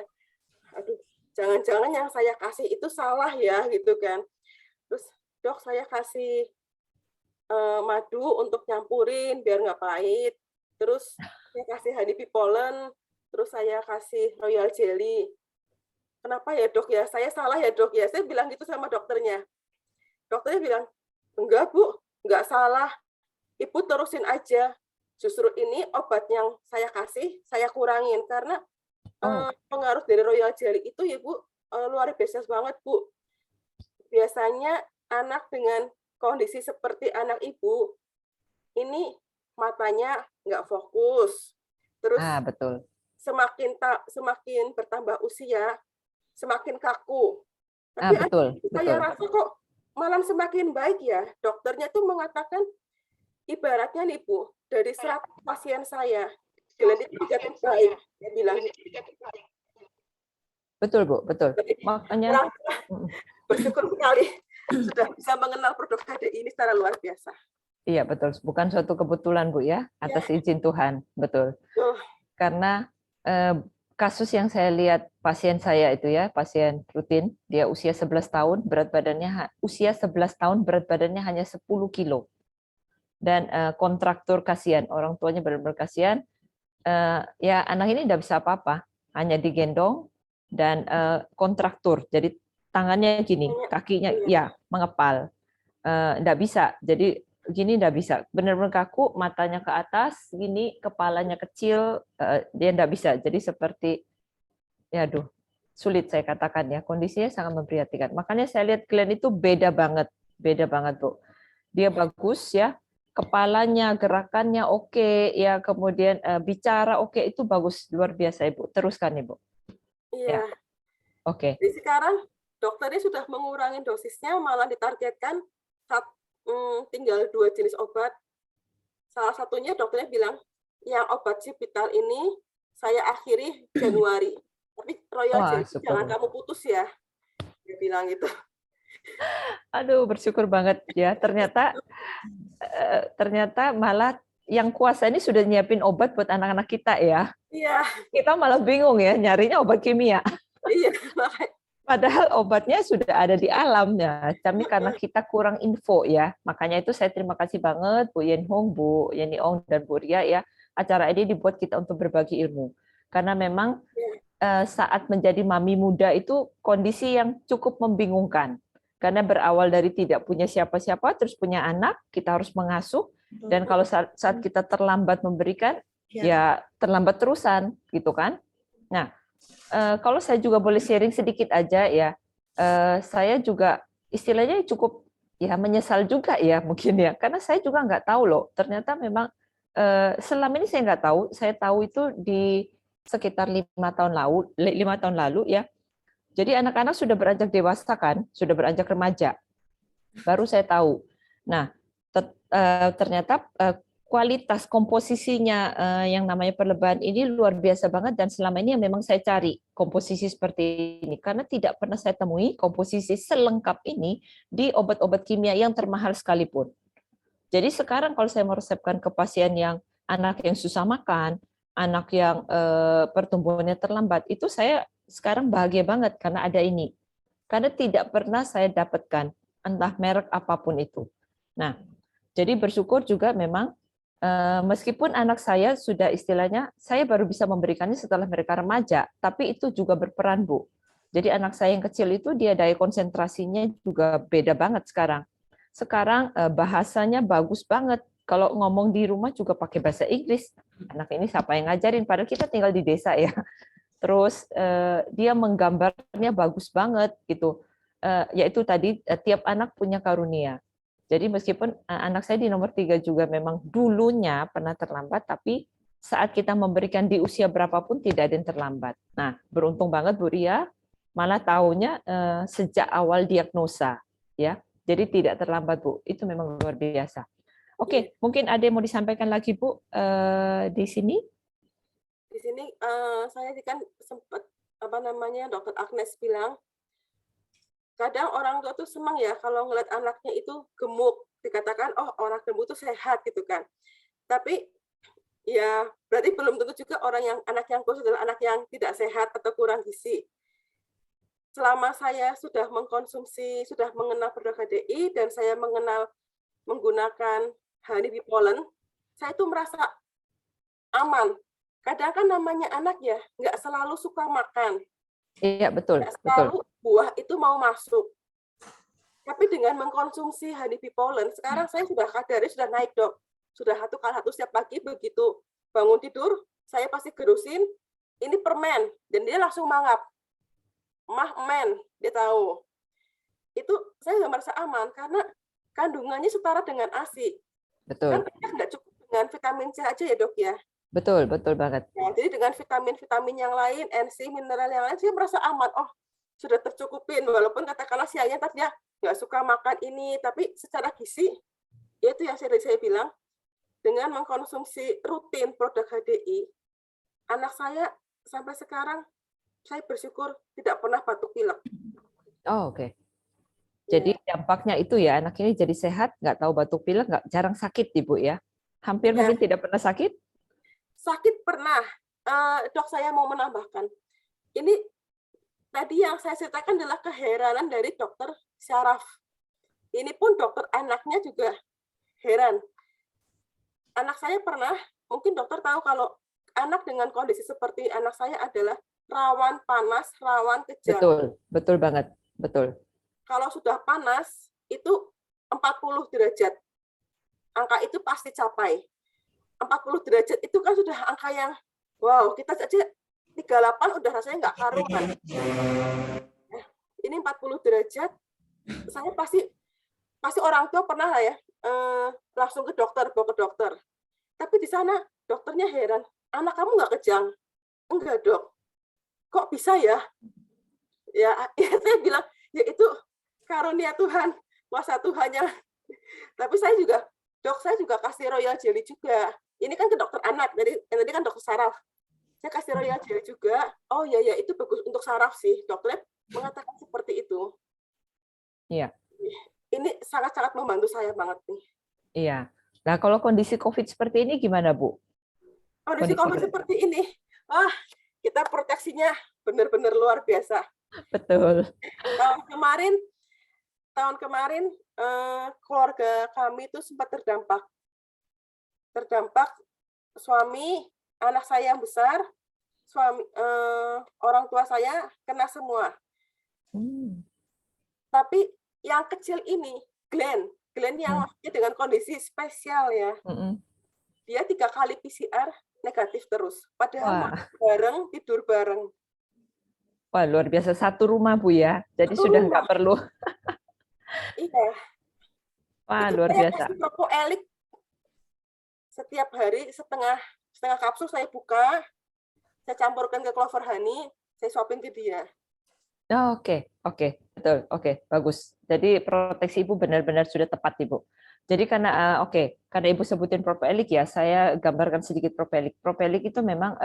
aduh, jangan-jangan yang saya kasih itu salah ya, gitu kan. Terus, dok saya kasih madu untuk nyampurin biar nggak pahit. Terus saya kasih Honeybee Pollen, terus saya kasih Royal Jelly. Kenapa ya dok ya? Saya salah ya dok ya? Saya bilang gitu sama dokternya. Dokternya bilang, enggak Bu, enggak salah. Ibu terusin aja. Justru ini obat yang saya kasih, saya kurangin. Karena pengaruh dari Royal Jelly itu ya Bu, luar biasa banget Bu. biasanya anak dengan kondisi seperti anak ibu, ini matanya nggak fokus. Terus betul. semakin bertambah usia, semakin kaku. Tapi Betul, saya betul. rasa kok malam semakin baik ya. Dokternya tuh mengatakan, ibaratnya nih Bu, dari 100 pasien saya, Glenn itu tidak baik. Dia bilang, betul Bu, betul. Makanya bersyukur sekali sudah bisa mengenal produk HDI ini secara luar biasa. iya betul, bukan suatu kebetulan Bu ya, atas izin Tuhan, betul. Karena kasus yang saya lihat pasien saya itu ya, pasien rutin, dia usia 11 tahun, berat badannya berat badannya hanya 10 kilo. Dan kontraktur kasihan, orang tuanya benar-benar kasihan. Ya anak ini tidak bisa apa-apa, hanya digendong dan kontraktur. Jadi tangannya gini, kakinya ya mengepal, tidak bisa. Jadi gini tidak bisa, benar-benar kaku, matanya ke atas, gini, kepalanya kecil, dia tidak bisa. Jadi seperti, ya aduh, sulit saya katakan ya, kondisinya sangat memprihatinkan. Makanya saya lihat Glenn itu beda banget Bu. Dia bagus ya, kepalanya, gerakannya oke, ya kemudian bicara oke, itu bagus, luar biasa Ibu. Teruskan Ibu. Iya. Ya. Oke. Jadi sekarang dokternya sudah mengurangi dosisnya, malah ditargetkan tinggal 2 jenis obat. Salah satunya dokternya bilang, yang obat Cipital ini saya akhiri Januari. Tapi Royal Jelly jangan kamu putus ya. Dia bilang gitu. Aduh, bersyukur banget ya. Ternyata malah yang kuasa ini sudah nyiapin obat buat anak-anak kita ya. Iya. Kita malah bingung ya, nyarinya obat kimia. Iya, Padahal obatnya sudah ada di alam ya, tapi karena kita kurang info ya. Makanya itu saya terima kasih banget Bu Yen Hong, Bu Yeni Ong, dan Bu Ria ya. Acara ini dibuat kita untuk berbagi ilmu. Karena memang saat menjadi mami muda itu kondisi yang cukup membingungkan. Karena berawal dari tidak punya siapa-siapa, terus punya anak, kita harus mengasuh. Dan kalau saat kita terlambat memberikan, ya terlambat terusan, gitu kan. Nah, kalau saya juga boleh sharing sedikit aja ya, saya juga istilahnya cukup ya menyesal juga ya mungkin ya, karena saya juga nggak tahu loh, ternyata memang selama ini saya nggak tahu, saya tahu itu di sekitar 5 tahun lalu ya, jadi anak-anak sudah beranjak dewasa kan, sudah beranjak remaja, baru saya tahu. Nah, ternyata kualitas komposisinya yang namanya perlebahan ini luar biasa banget, dan selama ini yang memang saya cari komposisi seperti ini karena tidak pernah saya temui komposisi selengkap ini di obat-obat kimia yang termahal sekalipun. Jadi sekarang kalau saya mau resepkan ke pasien yang anak yang susah makan, anak yang pertumbuhannya terlambat, itu saya sekarang bahagia banget karena ada ini. Karena tidak pernah saya dapatkan entah merek apapun itu. Nah, jadi bersyukur juga memang meskipun anak saya sudah istilahnya, saya baru bisa memberikannya setelah mereka remaja, tapi itu juga berperan, Bu. Jadi anak saya yang kecil itu dia daya konsentrasinya juga beda banget sekarang. Sekarang bahasanya bagus banget. Kalau ngomong di rumah juga pakai bahasa Inggris. Anak ini siapa yang ngajarin? Padahal kita tinggal di desa ya. Terus dia menggambarnya bagus banget gitu. Yaitu tadi tiap anak punya karunia. Jadi meskipun anak saya di nomor 3 juga memang dulunya pernah terlambat, tapi saat kita memberikan di usia berapapun tidak ada yang terlambat. Nah, beruntung banget Bu Ria, malah tahunya sejak awal diagnosa, ya. Jadi tidak terlambat Bu. Itu memang luar biasa. Oke, mungkin ada yang mau disampaikan lagi Bu di sini? Di sini saya kan sempat Dokter Agnes bilang. Kadang orang tua tuh senang ya kalau ngeliat anaknya itu gemuk, dikatakan oh orang gemuk itu sehat gitu kan. Tapi ya berarti belum tentu juga anak yang kurus adalah anak yang tidak sehat atau kurang gizi. Selama saya sudah mengkonsumsi, sudah mengenal produk HDI dan saya menggunakan Honeybee Pollen, saya itu merasa aman. Kadang kan namanya anak ya nggak selalu suka makan. Iya betul. Selalu buah itu mau masuk. Tapi dengan mengkonsumsi Honeybee Pollen, sekarang saya sudah kadarnya sudah naik Dok. Sudah 1 kali 1 setiap pagi begitu bangun tidur, saya pasti gerusin, ini permen. Dan dia langsung mangap. Men, dia tahu. itu saya nggak merasa aman karena kandungannya setara dengan ASI. Betul. Kan nggak cukup dengan vitamin C aja ya dok ya. Betul banget. Nah, jadi dengan vitamin-vitamin yang lain, NC, mineral yang lain, saya merasa aman. Oh, sudah tercukupin. Walaupun katakanlah siangnya tadi ya nggak suka makan ini, tapi secara gizi, ya itu yang saya bilang, dengan mengkonsumsi rutin produk HDI, anak saya sampai sekarang, saya bersyukur tidak pernah batuk pilek. Oh, oke. Jadi dampaknya itu ya, anak ini jadi sehat, nggak tahu batuk pilek, nggak jarang sakit, Ibu ya? Hampir mungkin tidak pernah sakit? Sakit pernah. Dok, saya mau menambahkan. Ini tadi yang saya ceritakan adalah keheranan dari dokter syaraf. Ini pun dokter anaknya juga heran. Anak saya pernah, mungkin dokter tahu kalau anak dengan kondisi seperti anak saya adalah rawan panas, rawan kejang. Betul banget. Betul. Kalau sudah panas, itu 40 derajat. Angka itu pasti capai. 40 derajat itu kan sudah angka yang, wow, kita saja 38 udah rasanya nggak karuan. Ini 40 derajat, saya pasti orang tua pernah lah ya, langsung ke dokter, bawa ke dokter. Tapi di sana dokternya heran, anak kamu nggak kejang? Enggak dok. Kok bisa ya? Ya saya bilang, ya itu karunia Tuhan, kuasa Tuhannya. Tapi saya juga, dok saya juga kasih royal jelly juga. Ini kan ke dokter anak, tadi kan dokter saraf. Saya kasih royal jelly juga. Oh ya itu bagus untuk saraf sih. Dokter mengatakan seperti itu. Iya. Ini sangat-sangat membantu saya banget nih. Iya. Nah kalau kondisi COVID seperti ini gimana Bu? Kondisi COVID seperti ini, kita proteksinya benar-benar luar biasa. Betul. Tahun kemarin keluarga kami itu sempat terdampak suami, anak saya yang besar, suami, orang tua saya kena semua. Tapi yang kecil ini, Glenn yang dengan kondisi spesial ya, dia 3 kali PCR negatif terus, padahal makan bareng, tidur bareng. Wah luar biasa, satu rumah Bu ya, jadi sudah nggak perlu. Iya. Wah itu luar biasa. Kasih propoelik setiap hari setengah kapsul saya buka, saya campurkan ke clover honey, saya suapin ke dia. Oh, oke, betul, bagus. Jadi proteksi Ibu benar-benar sudah tepat Ibu. Jadi karena karena Ibu sebutin propoelik ya, saya gambarkan sedikit propoelik. Propoelik itu memang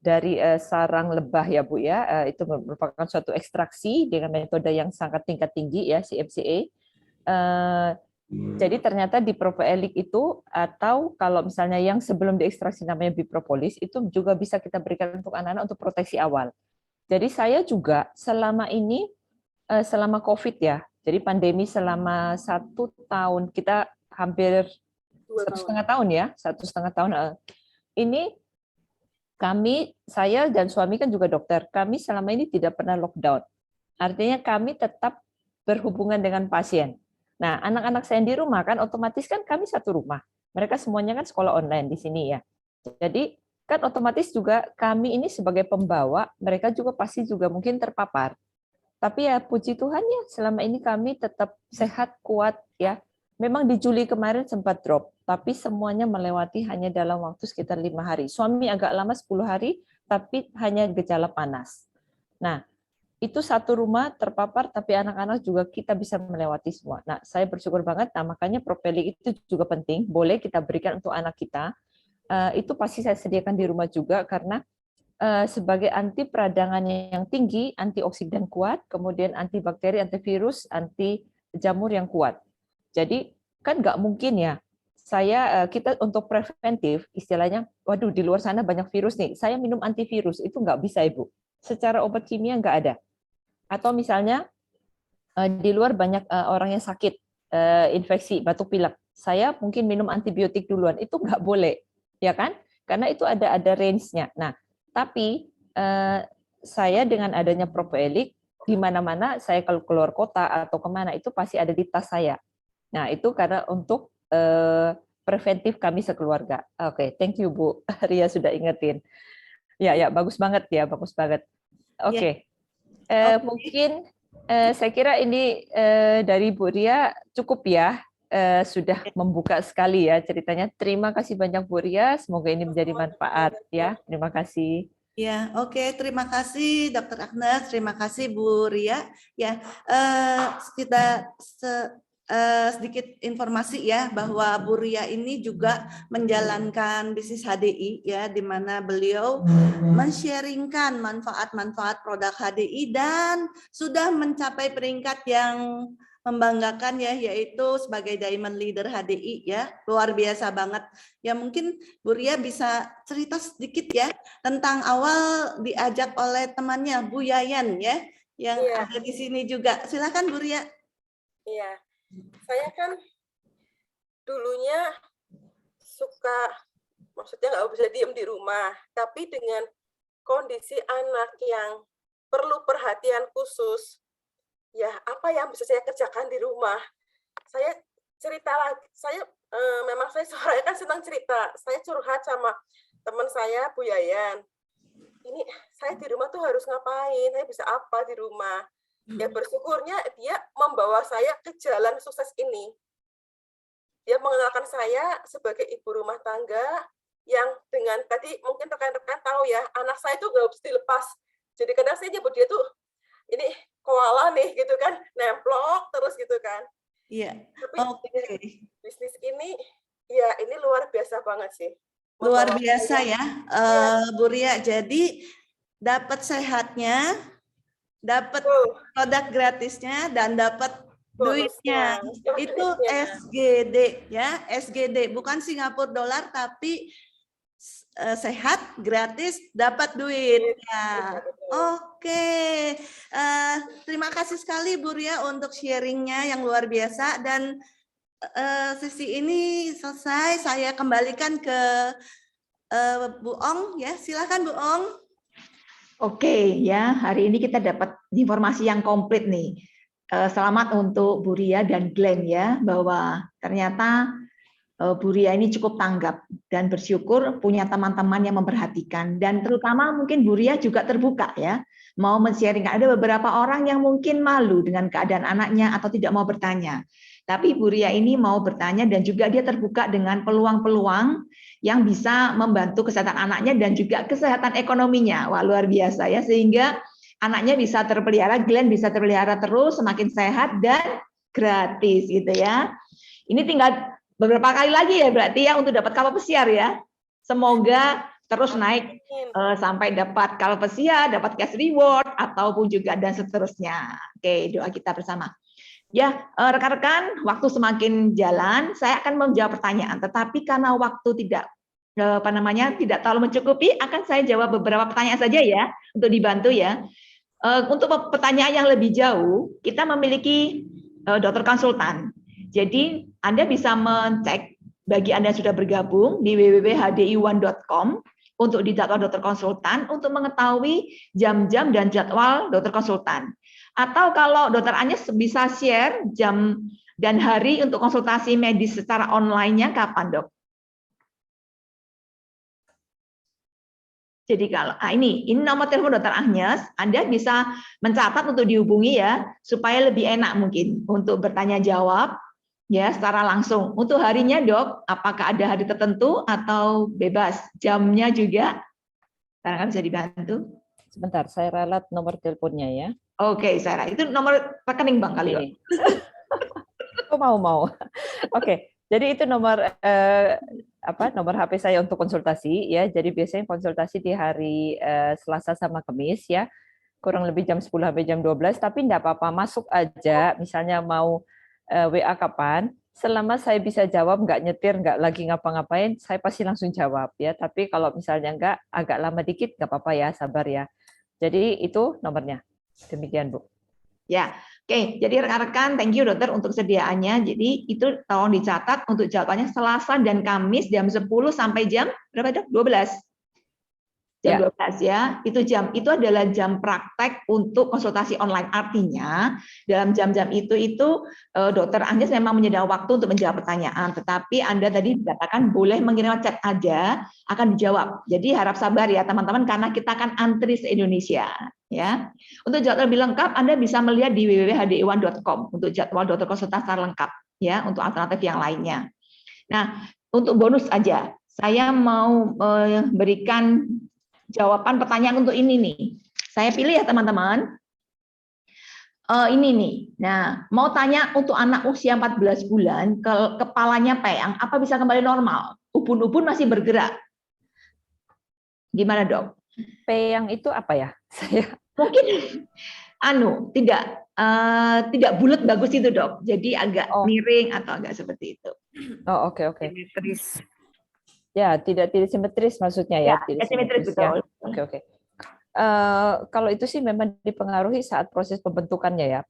dari sarang lebah ya Bu ya, itu merupakan suatu ekstraksi dengan metode yang sangat tingkat tinggi ya, CFCA. Jadi ternyata di propoelik itu, atau kalau misalnya yang sebelum diekstraksi namanya bipropolis, itu juga bisa kita berikan untuk anak-anak untuk proteksi awal. Jadi saya juga selama ini, selama COVID ya, jadi pandemi selama 1 tahun, kita hampir 1,5 tahun ya, 1,5 tahun. Ini saya dan suami kan juga dokter, kami selama ini tidak pernah lockdown. Artinya kami tetap berhubungan dengan pasien. Nah, anak-anak saya di rumah kan otomatis kan kami satu rumah. Mereka semuanya kan sekolah online di sini ya. Jadi kan otomatis juga kami ini sebagai pembawa, mereka juga pasti juga mungkin terpapar. Tapi ya puji Tuhan ya, selama ini kami tetap sehat, kuat ya. Memang di Juli kemarin sempat drop, tapi semuanya melewati hanya dalam waktu sekitar 5 hari. Suami agak lama 10 hari, tapi hanya gejala panas. Nah, itu satu rumah terpapar, tapi anak-anak juga kita bisa melewati semua. Nah, saya bersyukur banget. Nah, makanya propoelik itu juga penting. Boleh kita berikan untuk anak kita. Itu pasti saya sediakan di rumah juga karena sebagai anti peradangan yang tinggi, antioksidan kuat, kemudian antibakteri, antivirus, anti jamur yang kuat. Jadi kan nggak mungkin ya. Kita untuk preventif, istilahnya, waduh di luar sana banyak virus nih. Saya minum antivirus itu nggak bisa Ibu. Secara obat kimia nggak ada. Atau misalnya di luar banyak orang yang sakit infeksi batuk pilek, saya mungkin minum antibiotik duluan, itu nggak boleh, ya kan? Karena itu ada range-nya. Nah, tapi saya dengan adanya propoelik, di mana-mana saya kalau keluar kota atau kemana itu pasti ada di tas saya. Nah, itu karena untuk preventif kami sekeluarga. Oke, thank you Bu Ria sudah ingetin. Ya, bagus banget ya, bagus banget. Oke. Mungkin Saya kira ini dari Bu Ria cukup ya, sudah membuka sekali ya ceritanya. Terima kasih banyak Bu Ria, semoga ini menjadi manfaat ya. Terima kasih. Ya, oke. Terima kasih Dr. Agnes, terima kasih Bu Ria. Ya, kita sedikit informasi ya bahwa Bu Ria ini juga menjalankan bisnis HDI ya, di mana beliau men-sharingkan manfaat-manfaat produk HDI dan sudah mencapai peringkat yang membanggakan ya, yaitu sebagai Diamond Leader HDI ya, luar biasa banget. Ya mungkin Bu Ria bisa cerita sedikit ya tentang awal diajak oleh temannya Bu Yayan ya, yang ada di sini juga. Silakan Bu Ria. Iya, saya kan dulunya suka, maksudnya nggak bisa diem di rumah, tapi dengan kondisi anak yang perlu perhatian khusus, ya apa yang bisa saya kerjakan di rumah? Saya cerita lagi, memang saya suaranya kan senang cerita. Saya curhat sama teman saya Bu Yayan. Ini saya di rumah tuh harus ngapain? Saya bisa apa di rumah? Ya bersyukurnya dia membawa saya ke jalan sukses ini. Dia mengenalkan saya sebagai ibu rumah tangga yang dengan tadi mungkin rekan-rekan tahu ya, anak saya tuh nggak bisa dilepas. Jadi kadang saya nyebut dia tuh ini koala nih gitu kan, nemplok terus gitu kan. Iya. Tapi bisnis ini ya ini luar biasa banget sih. Luar biasa ya, Bu Ria. Jadi dapat sehatnya, dapat produk gratisnya, dan dapat duitnya. Itu SGD ya, SGD bukan Singapura dolar tapi sehat, gratis, dapat duit. Ya. Oke, terima kasih sekali Bu Ria untuk sharingnya yang luar biasa, dan sesi ini selesai. Saya kembalikan ke Bu Ong ya, silakan Bu Ong. Oke ya, hari ini kita dapat informasi yang komplit nih. Selamat untuk Bu Ria dan Glenn ya, bahwa ternyata Bu Ria ini cukup tanggap dan bersyukur punya teman-teman yang memperhatikan, dan terutama mungkin Bu Ria juga terbuka ya, mau men-sharing. Ada beberapa orang yang mungkin malu dengan keadaan anaknya atau tidak mau bertanya. Tapi Bu Ria ini mau bertanya dan juga dia terbuka dengan peluang-peluang yang bisa membantu kesehatan anaknya dan juga kesehatan ekonominya. Wah, luar biasa ya, sehingga anaknya bisa terpelihara, Glenn bisa terpelihara terus, semakin sehat dan gratis gitu ya. Ini tinggal beberapa kali lagi ya berarti ya untuk dapat kapal pesiar ya. Semoga terus naik sampai dapat kapal pesiar, dapat cash reward ataupun juga dan seterusnya. Oke, doa kita bersama. Ya, rekan-rekan, waktu semakin jalan, saya akan menjawab pertanyaan. Tetapi karena waktu tidak tidak terlalu mencukupi, akan saya jawab beberapa pertanyaan saja ya untuk dibantu ya. Untuk pertanyaan yang lebih jauh, kita memiliki dokter konsultan. Jadi Anda bisa mencek bagi Anda yang sudah bergabung di www.hdi1.com untuk dijadwal dokter konsultan untuk mengetahui jam-jam dan jadwal dokter konsultan. Atau kalau Dokter Agnes bisa share jam dan hari untuk konsultasi medis secara online-nya kapan, Dok? Jadi kalau ini nomor telepon Dokter Agnes, Anda bisa mencatat untuk dihubungi ya, supaya lebih enak mungkin untuk bertanya jawab ya secara langsung. Untuk harinya, Dok, apakah ada hari tertentu atau bebas? Jamnya juga barangkali bisa dibantu. Sebentar, saya ralat nomor teleponnya ya. Oke, Sarah, itu nomor rekening Bang kali ya. Oh, mau. Oke, jadi itu nomor nomor HP saya untuk konsultasi ya. Jadi biasanya konsultasi di hari Selasa sama Kamis ya. Kurang lebih jam 10 sampai jam 12, tapi enggak apa-apa, masuk aja. Misalnya mau WA kapan, selama saya bisa jawab, nggak nyetir, nggak lagi ngapa-ngapain, saya pasti langsung jawab ya. Tapi kalau misalnya nggak, agak lama dikit, nggak apa-apa ya, sabar ya. Jadi itu nomornya. Demikian, Bu. Ya, oke. Jadi rekan-rekan, thank you dokter untuk sediaannya. Jadi itu tolong dicatat untuk jawabannya Selasa dan Kamis jam 10 sampai jam berapa, Dok? 12. jam 12 ya, itu adalah jam praktek untuk konsultasi online. Artinya dalam jam-jam itu Dokter Agnes memang menyediakan waktu untuk menjawab pertanyaan, tetapi Anda tadi dikatakan boleh mengirim chat aja, akan dijawab. Jadi harap sabar ya teman-teman, karena kita akan antri se-Indonesia ya. Untuk jadwal lebih lengkap Anda bisa melihat di www.hdi1.com untuk jadwal dokter konsultasi lengkap ya, untuk alternatif yang lainnya. Nah, untuk bonus aja, saya mau memberikan jawaban pertanyaan untuk ini nih. Saya pilih ya teman-teman. Ini nih. Nah, mau tanya untuk anak usia 14 bulan, kepalanya peyang, apa bisa kembali normal? Ubun-ubun masih bergerak. Gimana, Dok? Peyang itu apa ya? Saya mungkin tidak bulat bagus itu, Dok. Jadi agak miring atau agak seperti itu. Oh, oke. Simetris. Ya, tidak simetris maksudnya ya. Tidak simetris betul. Ya. Oke. Kalau itu sih memang dipengaruhi saat proses pembentukannya ya,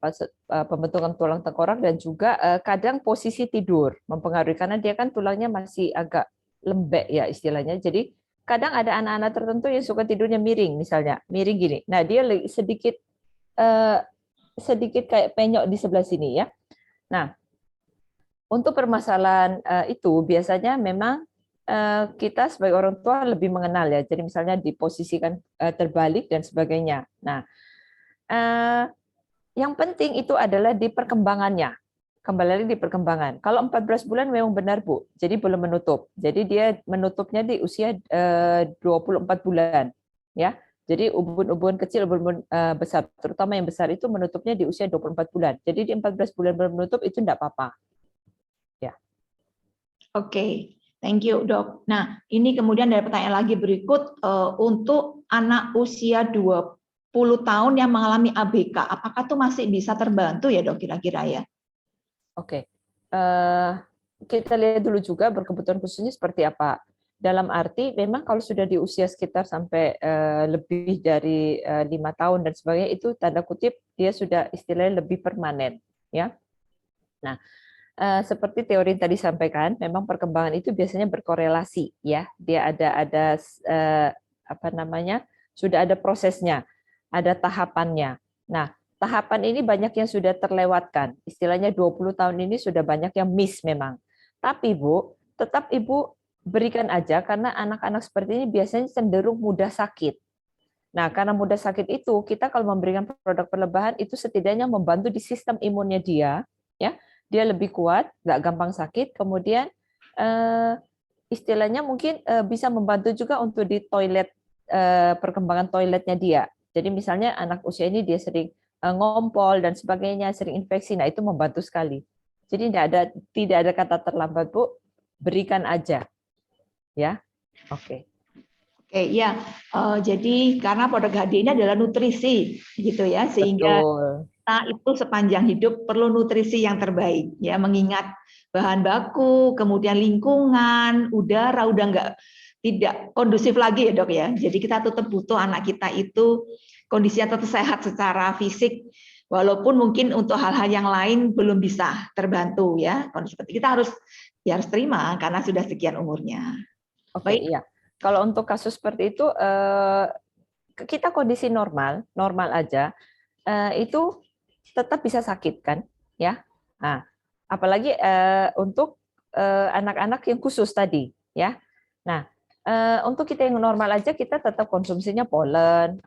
pembentukan tulang tengkorak, dan juga kadang posisi tidur mempengaruhi karena dia kan tulangnya masih agak lembek ya istilahnya. Jadi kadang ada anak-anak tertentu yang suka tidurnya miring, misalnya miring gini. Nah, dia sedikit kayak penyok di sebelah sini ya. Nah, untuk permasalahan itu biasanya memang kita sebagai orang tua lebih mengenal ya. Jadi misalnya diposisikan terbalik dan sebagainya. Nah, yang penting itu adalah di perkembangannya. Kembali lagi di perkembangan. Kalau 14 bulan memang benar, Bu. Jadi belum menutup. Jadi dia menutupnya di usia 24 bulan. Ya. Jadi ubun-ubun kecil, ubun-ubun besar, terutama yang besar itu menutupnya di usia 24 bulan. Jadi di 14 bulan belum menutup itu enggak apa-apa. Ya. Oke. Thank you, Dok. Nah, ini kemudian dari pertanyaan lagi berikut, untuk anak usia 20 tahun yang mengalami ABK, apakah itu masih bisa terbantu ya, Dok, kira-kira ya? Oke. Kita lihat dulu juga berkebutuhan khususnya seperti apa. Dalam arti, memang kalau sudah di usia sekitar sampai lebih dari 5 tahun dan sebagainya, itu tanda kutip dia sudah istilahnya lebih permanen. Ya. Nah, seperti teori yang tadi sampaikan, memang perkembangan itu biasanya berkorelasi, ya. Dia ada sudah ada prosesnya, ada tahapannya. Nah, tahapan ini banyak yang sudah terlewatkan. Istilahnya 20 tahun ini sudah banyak yang miss memang. Tapi Bu, tetap Ibu berikan aja karena anak-anak seperti ini biasanya cenderung mudah sakit. Nah, karena mudah sakit itu, kita kalau memberikan produk perlebahan itu setidaknya membantu di sistem imunnya dia, ya. Dia lebih kuat, nggak gampang sakit, kemudian istilahnya mungkin bisa membantu juga untuk di toilet, perkembangan toiletnya dia. Jadi misalnya anak usia ini dia sering ngompol dan sebagainya, sering infeksi, nah itu membantu sekali. Jadi tidak ada kata terlambat, Bu, berikan aja. Ya, oke. Oke, ya. Jadi karena produk HD ini adalah nutrisi, gitu ya, sehingga kita itu sepanjang hidup perlu nutrisi yang terbaik, ya, mengingat bahan baku, kemudian lingkungan, udara udah tidak kondusif lagi ya, Dok ya. Jadi kita tetap butuh anak kita itu kondisinya tetap sehat secara fisik, walaupun mungkin untuk hal-hal yang lain belum bisa terbantu ya. Kondisi seperti kita harus terima karena sudah sekian umurnya. Oke, iya. Kalau untuk kasus seperti itu, kita kondisi normal aja, itu tetap bisa sakit kan, ya. Nah, apalagi untuk anak-anak yang khusus tadi, ya. Nah, untuk kita yang normal aja, kita tetap konsumsinya polen,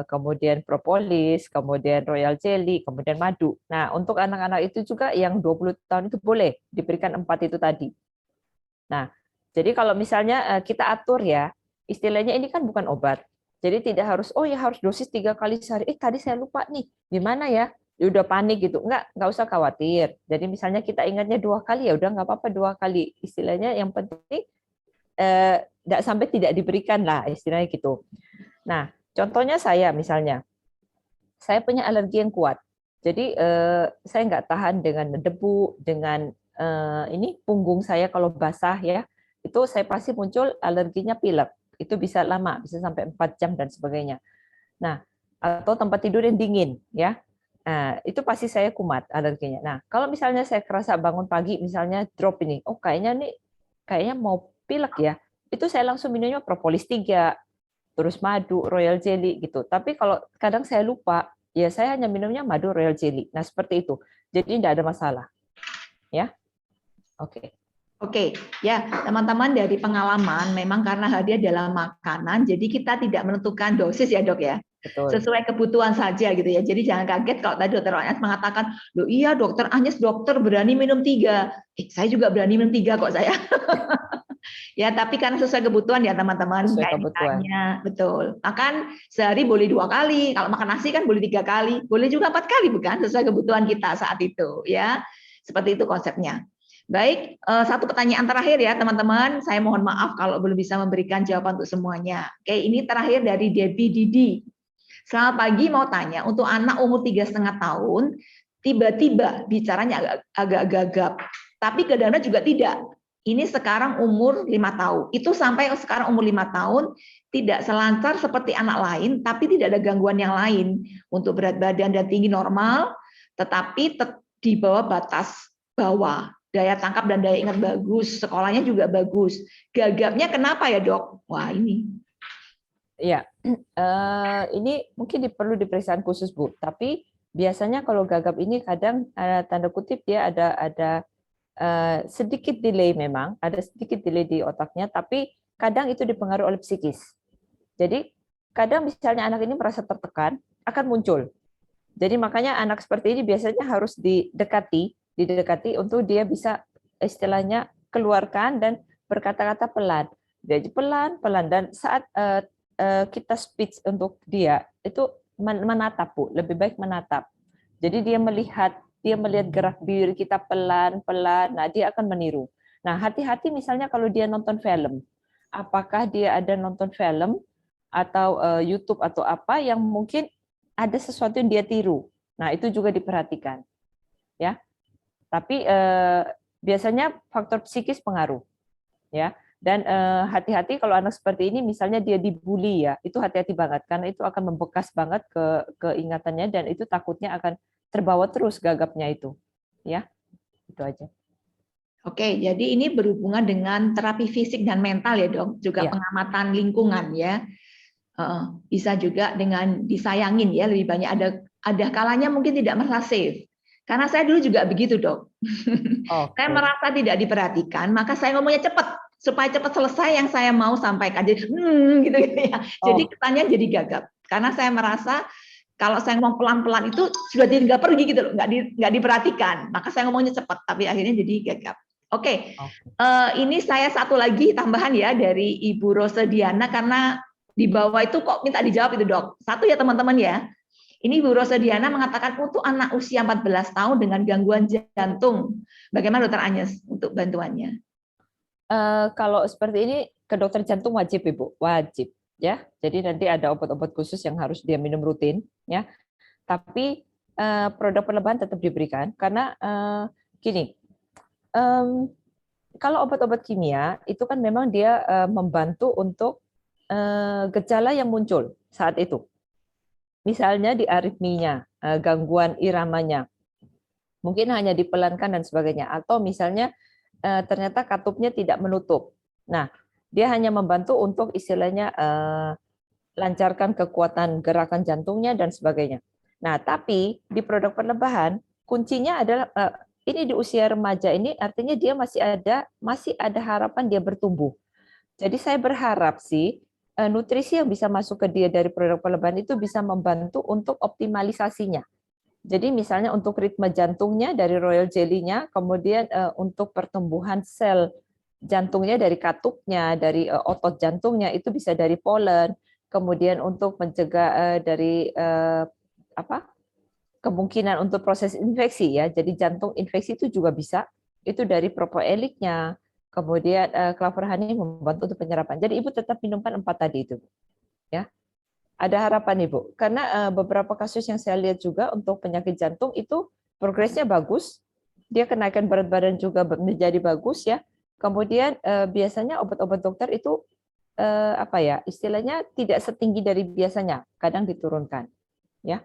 kemudian propolis, kemudian royal jelly, kemudian madu. Nah, untuk anak-anak itu juga yang 20 tahun itu boleh diberikan 4 itu tadi. Nah, jadi kalau misalnya kita atur ya, istilahnya ini kan bukan obat. Jadi tidak harus, harus dosis 3 kali sehari. Tadi saya lupa nih, gimana ya? Udah panik gitu. Nggak usah khawatir. Jadi misalnya kita ingatnya 2 kali, ya udah nggak apa-apa 2 kali. Istilahnya yang penting nggak sampai tidak diberikan lah, istilahnya gitu. Nah, contohnya saya misalnya, saya punya alergi yang kuat. Jadi saya nggak tahan dengan debu, dengan ini punggung saya kalau basah ya, itu saya pasti muncul alerginya pilek. Itu bisa lama, bisa sampai 4 jam dan sebagainya. Nah, atau tempat tidur yang dingin ya. Nah, itu pasti saya kumat alerginya. Nah, kalau misalnya saya kerasa bangun pagi misalnya drop ini, kayaknya mau pilek ya. Itu saya langsung minumnya propolis 3, terus madu, royal jelly gitu. Tapi kalau kadang saya lupa, ya saya hanya minumnya madu royal jelly. Nah, seperti itu. Jadi tidak ada masalah. Ya. Oke. Oke, ya teman-teman, dari pengalaman memang karena hadiah dalam makanan, jadi kita tidak menentukan dosis ya dok ya, betul. Sesuai kebutuhan saja gitu ya. Jadi jangan kaget kalau tadi dokter Agnes mengatakan, loh iya dokter Agnes dokter berani minum 3, saya juga berani minum 3 kok saya. Ya tapi karena sesuai kebutuhan ya teman-teman, Sesuai kayak kebutuhan. ditanya, betul. Makan sehari boleh 2 kali, kalau makan nasi kan boleh 3 kali, boleh juga 4 kali bukan, sesuai kebutuhan kita saat itu ya. Seperti itu konsepnya. Baik, satu pertanyaan terakhir ya teman-teman. Saya mohon maaf kalau belum bisa memberikan jawaban untuk semuanya. Oke, ini terakhir dari Debbie Didi. Selamat pagi, mau tanya, untuk anak umur 3,5 tahun, tiba-tiba bicaranya agak gagap, tapi kadang-kadang juga tidak. Ini sekarang umur 5 tahun. Itu sampai sekarang umur 5 tahun, tidak selancar seperti anak lain, tapi tidak ada gangguan yang lain. Untuk berat badan dan tinggi normal, tetapi di bawah batas bawah. Daya tangkap dan daya ingat bagus, sekolahnya juga bagus. Gagapnya kenapa ya dok? Wah ini. Ya, ini mungkin perlu diperiksa khusus Bu. Tapi biasanya kalau gagap ini kadang tanda kutip dia ada sedikit delay memang, ada sedikit delay di otaknya. Tapi kadang itu dipengaruhi oleh psikis. Jadi kadang misalnya anak ini merasa tertekan akan muncul. Jadi makanya anak seperti ini biasanya harus didekati untuk dia bisa istilahnya keluarkan dan berkata-kata pelan. Jadi pelan-pelan dan saat kita speech untuk dia itu menatap Bu, lebih baik menatap. Jadi dia melihat gerak bibir kita pelan-pelan, nah dia akan meniru. Nah, hati-hati misalnya kalau dia nonton film. Apakah dia ada nonton film atau YouTube atau apa yang mungkin ada sesuatu yang dia tiru. Nah, itu juga diperhatikan. Ya. Tapi biasanya faktor psikis pengaruh, ya. Dan hati-hati kalau anak seperti ini, misalnya dia dibully ya, itu hati-hati banget karena itu akan membekas banget ke ingatannya dan itu takutnya akan terbawa terus gagapnya itu, ya. Itu aja. Oke, jadi ini berhubungan dengan terapi fisik dan mental ya dok, juga ya. Pengamatan lingkungan ya. Bisa juga dengan disayangin ya, lebih banyak ada kalanya mungkin tidak merasa safe. Karena saya dulu juga begitu, dok. Okay. Saya merasa tidak diperhatikan, maka saya ngomongnya cepat supaya cepat selesai yang saya mau sampaikan. Jadi gitu ya. Jadi kesannya jadi gagap. Karena saya merasa kalau saya ngomong pelan-pelan itu sudah nggak pergi gitu loh, nggak diperhatikan. Maka saya ngomongnya cepat, tapi akhirnya jadi gagap. Oke. Ini saya satu lagi tambahan ya dari Ibu Rose Diana, karena di bawah itu kok minta dijawab itu, dok. Satu ya teman-teman ya. Ini Bu Rosa Diana mengatakan untuk anak usia 14 tahun dengan gangguan jantung, bagaimana dokter Agnes untuk bantuannya? Kalau seperti ini ke dokter jantung wajib Ibu, wajib ya. Jadi nanti ada obat-obat khusus yang harus dia minum rutin ya. Tapi produk penambahan tetap diberikan karena gini, kalau obat-obat kimia itu kan memang dia membantu untuk gejala yang muncul saat itu. Misalnya di aritminya, gangguan iramanya, mungkin hanya dipelankan dan sebagainya. Atau misalnya ternyata katupnya tidak menutup. Nah, dia hanya membantu untuk istilahnya lancarkan kekuatan gerakan jantungnya dan sebagainya. Nah, tapi di produk penambahan, kuncinya adalah ini di usia remaja ini artinya dia masih ada harapan dia bertumbuh. Jadi saya berharap sih, nutrisi yang bisa masuk ke dia dari produk penambahan itu bisa membantu untuk optimalisasinya. Jadi misalnya untuk ritme jantungnya dari royal jelly-nya, kemudian untuk pertumbuhan sel jantungnya dari katupnya, dari otot jantungnya itu bisa dari polen, kemudian untuk mencegah dari kemungkinan untuk proses infeksi ya. Jadi jantung infeksi itu juga bisa itu dari propoeliknya. Kemudian Clover Honey membantu untuk penyerapan. Jadi Ibu tetap minumkan 4 tadi itu. Ya. Ada harapan Ibu. Karena beberapa kasus yang saya lihat juga untuk penyakit jantung itu progresnya bagus. Dia kenaikan berat badan juga menjadi bagus ya. Kemudian biasanya obat-obat dokter itu istilahnya tidak setinggi dari biasanya, kadang diturunkan. Ya.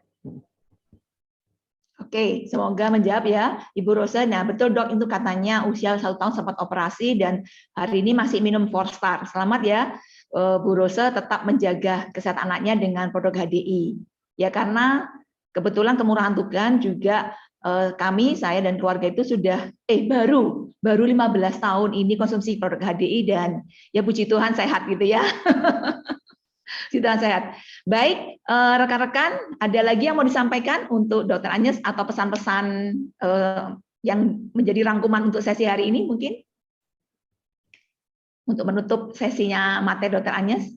Oke, semoga menjawab ya Ibu Rosa. Nah, betul dok, itu katanya usia 1 tahun sempat operasi dan hari ini masih minum 4 Star. Selamat ya Bu Rose tetap menjaga kesehatan anaknya dengan produk HDI. Ya karena kebetulan Kelurahan Tugan juga kami, saya dan keluarga itu sudah baru 15 tahun ini konsumsi produk HDI dan ya puji Tuhan sehat gitu ya. Puji Tuhan sehat. Baik, rekan-rekan, ada lagi yang mau disampaikan untuk Dr. Agnes atau pesan-pesan yang menjadi rangkuman untuk sesi hari ini mungkin? Untuk menutup sesinya materi Dr. Agnes.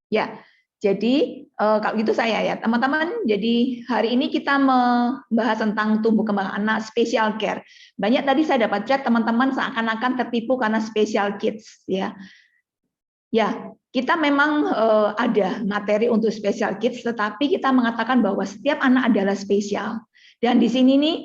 Ya, jadi kalau gitu saya ya teman-teman. Jadi hari ini kita membahas tentang tumbuh kembang anak special care. Banyak tadi saya dapat chat teman-teman seakan-akan tertipu karena special kids ya. Ya, kita memang ada materi untuk special kids, tetapi kita mengatakan bahwa setiap anak adalah spesial. Dan di sini nih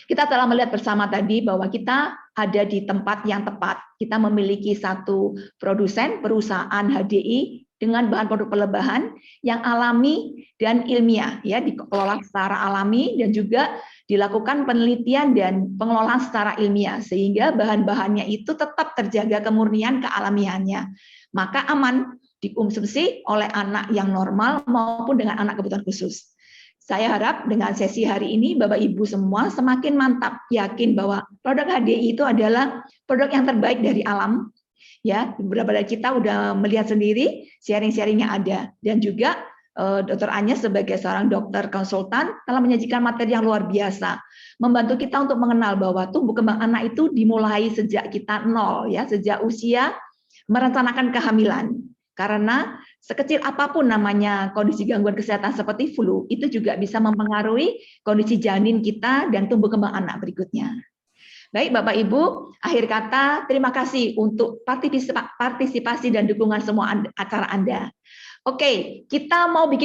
kita telah melihat bersama tadi bahwa kita ada di tempat yang tepat. Kita memiliki satu produsen perusahaan HDI dengan bahan produk perlebahan yang alami dan ilmiah, ya dikelola secara alami dan juga dilakukan penelitian dan pengelolaan secara ilmiah sehingga bahan-bahannya itu tetap terjaga kemurnian kealamiannya. Maka aman dikonsumsi oleh anak yang normal maupun dengan anak kebutuhan khusus. Saya harap dengan sesi hari ini Bapak Ibu semua semakin mantap yakin bahwa produk HDI itu adalah produk yang terbaik dari alam. Ya, beberapa dari kita udah melihat sendiri, sharing-sharingnya ada, dan juga Dr. Agnes sebagai seorang dokter konsultan telah menyajikan materi yang luar biasa, membantu kita untuk mengenal bahwa tumbuh kembang anak itu dimulai sejak kita nol, ya, sejak usia merencanakan kehamilan. Karena sekecil apapun namanya kondisi gangguan kesehatan seperti flu, itu juga bisa mempengaruhi kondisi janin kita dan tumbuh kembang anak berikutnya. Baik Bapak Ibu, akhir kata terima kasih untuk partisipasi dan dukungan semua acara Anda. Oke, kita mau bikin